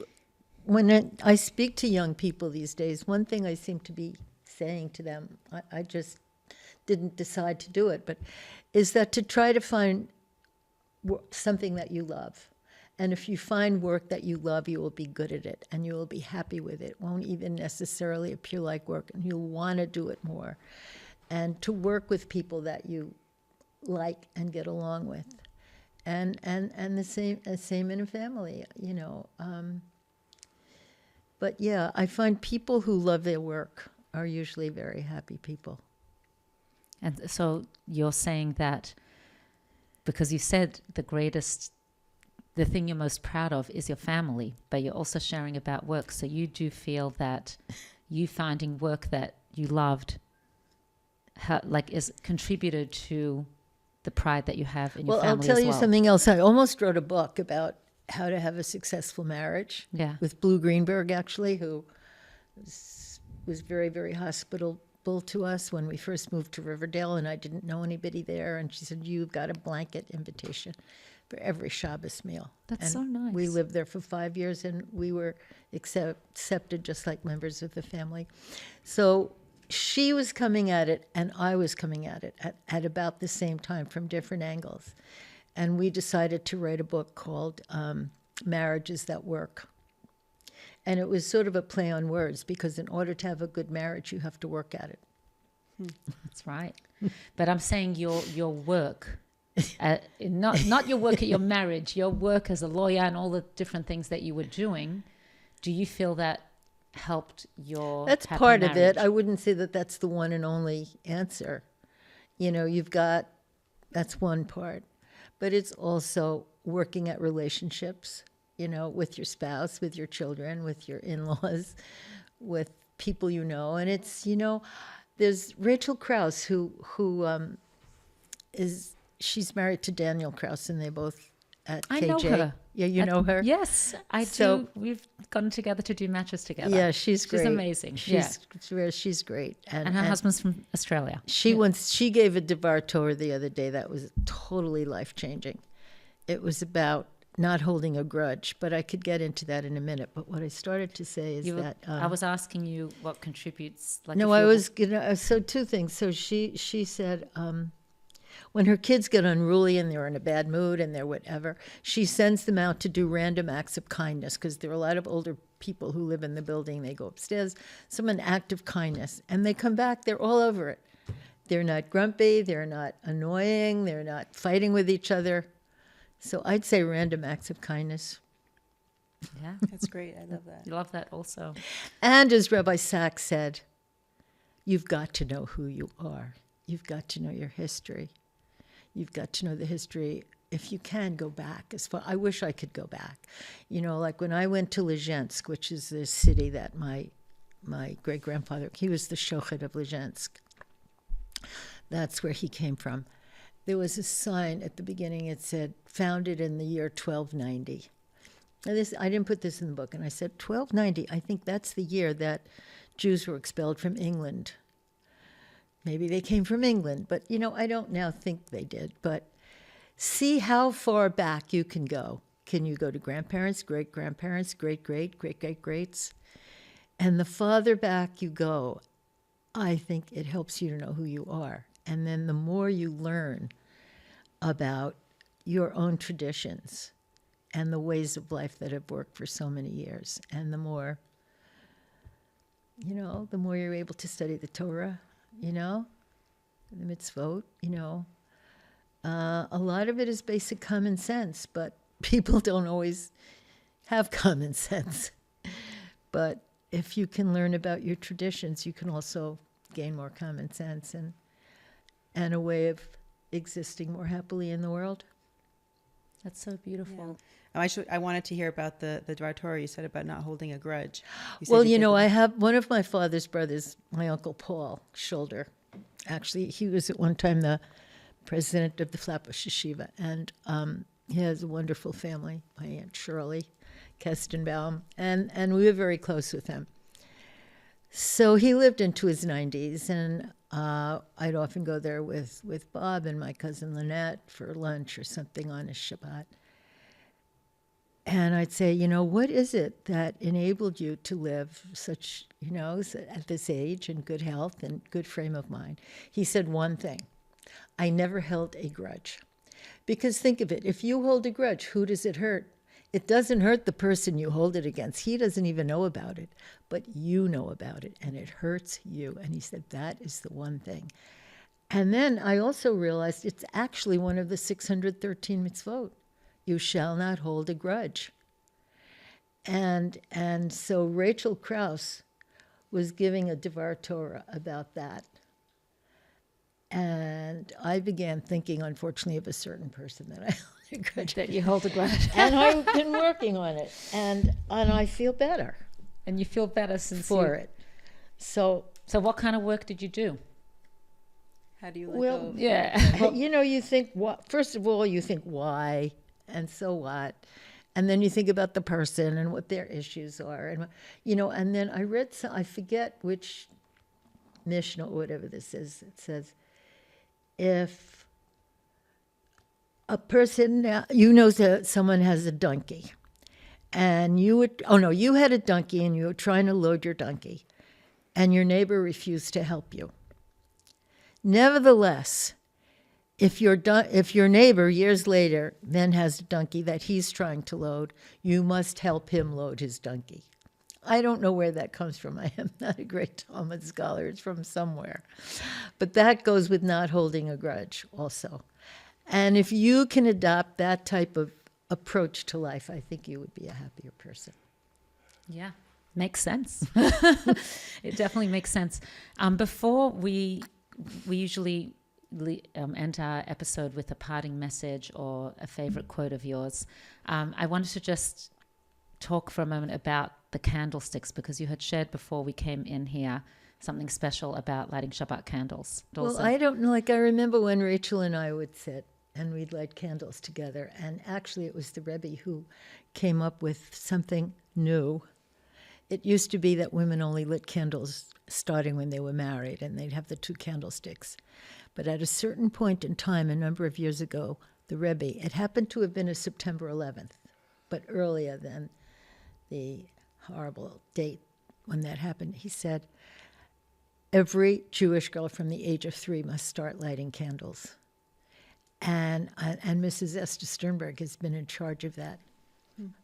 when I speak to young people these days, one thing I seem to be saying to them, I just didn't decide to do it, but is that to try to find something that you love. And if you find work that you love, you will be good at it and you will be happy with it. It won't even necessarily appear like work, and you'll want to do it more. And to work with people that you like and get along with. And the same in a family, you know. But yeah, I find people who love their work are usually very happy people. And so you're saying that because you said the thing you're most proud of is your family, but you're also sharing about work. So you do feel that you finding work that you loved is contributed to the pride that you have in your family as well. Well, I'll tell you something else. I almost wrote a book about how to have a successful marriage. Yeah. With Blue Greenberg, actually, who was very, very hospitable to us when we first moved to Riverdale, and I didn't know anybody there. And she said, "You've got a blanket invitation for every Shabbos meal." That's so And nice. we lived there for 5 years, and we were accepted just like members of the family. So she was coming at it, and I was coming at it at about the same time from different angles. And we decided to write a book called Marriages That Work. And it was sort of a play on words, because in order to have a good marriage, you have to work at it. That's right. But I'm saying your work, not your work at your marriage, your work as a lawyer and all the different things that you were doing. Do you feel that helped your That's happy part of it. marriage? I wouldn't say that that's the one and only answer. You know, that's one part. But it's also working at relationships, you know, with your spouse, with your children, with your in-laws, with people you know. And it's, you know, there's Rachel Krauss who she's married to Daniel Krauss, and they both at KJ. I know her. Yeah, you know her? Yes, I So- do. We've gotten together to do matches together. Yeah, she's great. She's amazing. She's great. And her husband's from Australia. She gave a Devar Torah the other day that was totally life-changing. It was about not holding a grudge, but I could get into that in a minute. But what I started to say is that I was asking you what contributes. Like no, if I you- was gonna. So two things. So she said when her kids get unruly and they're in a bad mood and they're whatever, she sends them out to do random acts of kindness, because there are a lot of older people who live in the building. They go upstairs, an act of kindness, and they come back. They're all over it. They're not grumpy. They're not annoying. They're not fighting with each other. So I'd say random acts of kindness. Yeah, That's great. I love that. you love that also. And as Rabbi Sachs said, you've got to know who you are. You've got to know your history. You've got to know the history. If you can, go back. I wish I could go back. You know, like when I went to Lezhensk, which is the city that my great-grandfather, he was the shochet of Lezhensk. That's where he came from. There was a sign at the beginning. It said, founded in the year 1290. And I didn't put this in the book. And I said, 1290, I think that's the year that Jews were expelled from England. Maybe they came from England, but, you know, I don't now think they did. But see how far back you can go. Can you go to grandparents, great-grandparents, great-great-great-great-greats? And the farther back you go, I think it helps you to know who you are. And then the more you learn about your own traditions and the ways of life that have worked for so many years, and the more you know, the more you're able to study the Torah, you know, the mitzvot, you know. A lot of it is basic common sense, but people don't always have common sense. But if you can learn about your traditions, you can also gain more common sense and a way of existing more happily in the world. That's so beautiful. I wanted to hear about the Dvar Torah you said about not holding a grudge. You said Well, you you did know, the- I have one of my father's brothers, my Uncle Paul Schulder. Actually, he was at one time the president of the Flatbush Yeshiva, and he has a wonderful family. My Aunt Shirley Kestenbaum, and we were very close with him. So he lived into his 90s, and I'd often go there with Bob and my cousin Lynette for lunch or something on a Shabbat. And I'd say, you know, what is it that enabled you to live such, you know, at this age in good health and good frame of mind? He said one thing: I never held a grudge. Because think of it, if you hold a grudge, who does it hurt? It doesn't hurt the person you hold it against. He doesn't even know about it, but you know about it, and it hurts you. And he said that is the one thing. And then I also realized it's actually one of the 613 mitzvot. You shall not hold a grudge. And so Rachel Krauss was giving a Dvar Torah about that. And I began thinking, unfortunately, of a certain person that I held a grudge. That you hold a grudge. And I've been working on it. And I feel better And you feel better since for it. So, So what kind of work did you do? How do you let well, go? Yeah. you know, you think, first of all, you think why and so what? And then you think about the person and what their issues are. And, you know, and then I read some, I forget which Mishnah or whatever this is. It says, if a person, you know that someone has a donkey, and you had a donkey and you were trying to load your donkey, and your neighbor refused to help you. Nevertheless, if your neighbor years later then has a donkey that he's trying to load, you must help him load his donkey. I don't know where that comes from. I am not a great Talmud scholar. It's from somewhere. But that goes with not holding a grudge also. And if you can adopt that type of approach to life, I think you would be a happier person. Yeah, makes sense. It definitely makes sense. Before we usually end our episode with a parting message or a favorite quote of yours. I wanted to just talk for a moment about the candlesticks, because you had shared before we came in here something special about lighting Shabbat candles. Well, I don't know. Like, I remember when Rachel and I would sit and we'd light candles together. And actually, it was the Rebbe who came up with something new. It used to be that women only lit candles starting when they were married, and they'd have the 2 candlesticks. But at a certain point in time, a number of years ago, the Rebbe, it happened to have been a September 11th, but earlier than the horrible date when that happened, he said, every Jewish girl from the age of 3 must start lighting candles. And Mrs. Esther Sternberg has been in charge of that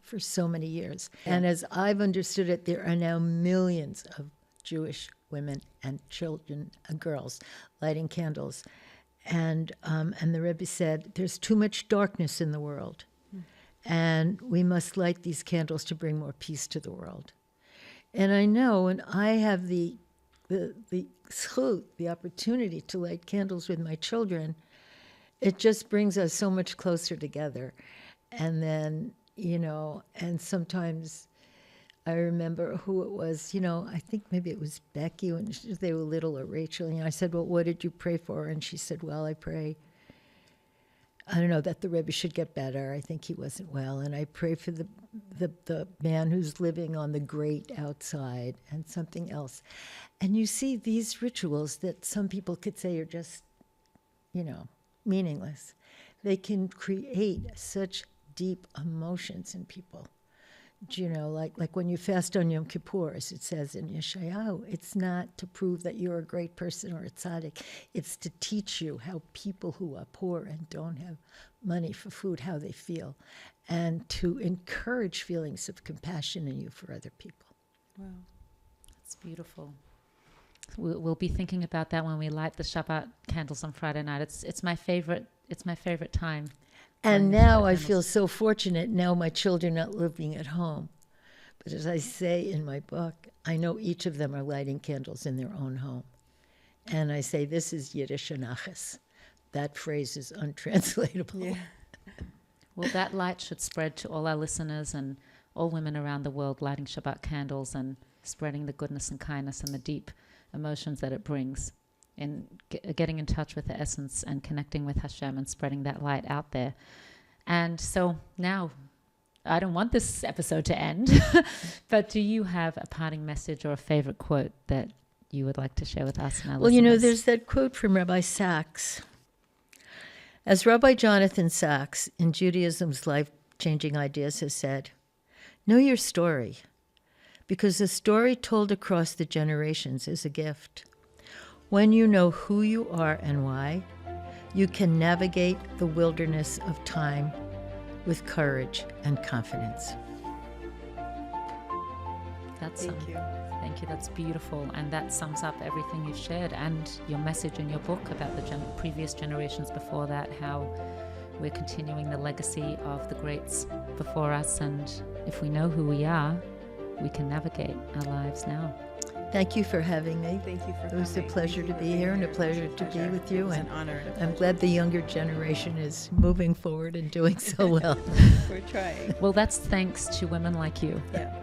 for so many years. Yeah. And as I've understood it, there are now millions of Jewish women and children and girls lighting candles. And the Rebbe said, there's too much darkness in the world. And we must light these candles to bring more peace to the world. And I know, and I have the zchut, the opportunity to light candles with my children, it just brings us so much closer together. And then, you know, and sometimes I remember who it was, you know, I think maybe it was Becky when they were little, or Rachel. And I said, well, what did you pray for? And she said, well, I pray, I don't know, that the Rebbe should get better. I think he wasn't well. And I pray for the man who's living on the grate outside, and something else. And you see these rituals that some people could say are just, you know, meaningless. They can create such deep emotions in people. You know, like when you fast on Yom Kippur, as it says in Yeshayahu, it's not to prove that you're a great person or a tzaddik. It's to teach you how people who are poor and don't have money for food, how they feel, and to encourage feelings of compassion in you for other people. Wow. It's beautiful. We'll be thinking about that when we light the Shabbat candles on Friday night. It's my favorite. It's my favorite time. And Lighting the now Shabbat I candles. feel so fortunate. Now my children are not living at home. But as I say in my book, I know each of them are lighting candles in their own home. And I say, this is Yiddish anachas. That phrase is untranslatable. Yeah. Well, that light should spread to all our listeners and all women around the world, lighting Shabbat candles and spreading the goodness and kindness and the deep emotions that it brings, and getting in touch with the essence and connecting with Hashem and spreading that light out there. And so now, I don't want this episode to end, but do you have a parting message or a favorite quote that you would like to share with us and our Well, you know, listeners? there's that quote from Rabbi Sachs. As Rabbi Jonathan Sachs in Judaism's Life-Changing Ideas has said, know your story, because a story told across the generations is a gift. When you know who you are and why, you can navigate the wilderness of time with courage and confidence. That's Thank you. Thank you. That's beautiful. And that sums up everything you've shared and your message in your book about the previous generations before that, how we're continuing the legacy of the greats before us. And if we know who we are, we can navigate our lives now. Thank you for having me. Thank you for It was a coming. pleasure Thank you to for be being here and a It was pleasure to be pleasure. with you. It was And an honor and a I'm pleasure. glad the younger generation is moving forward and doing so well. We're trying. Well, that's thanks to women like you. Yeah.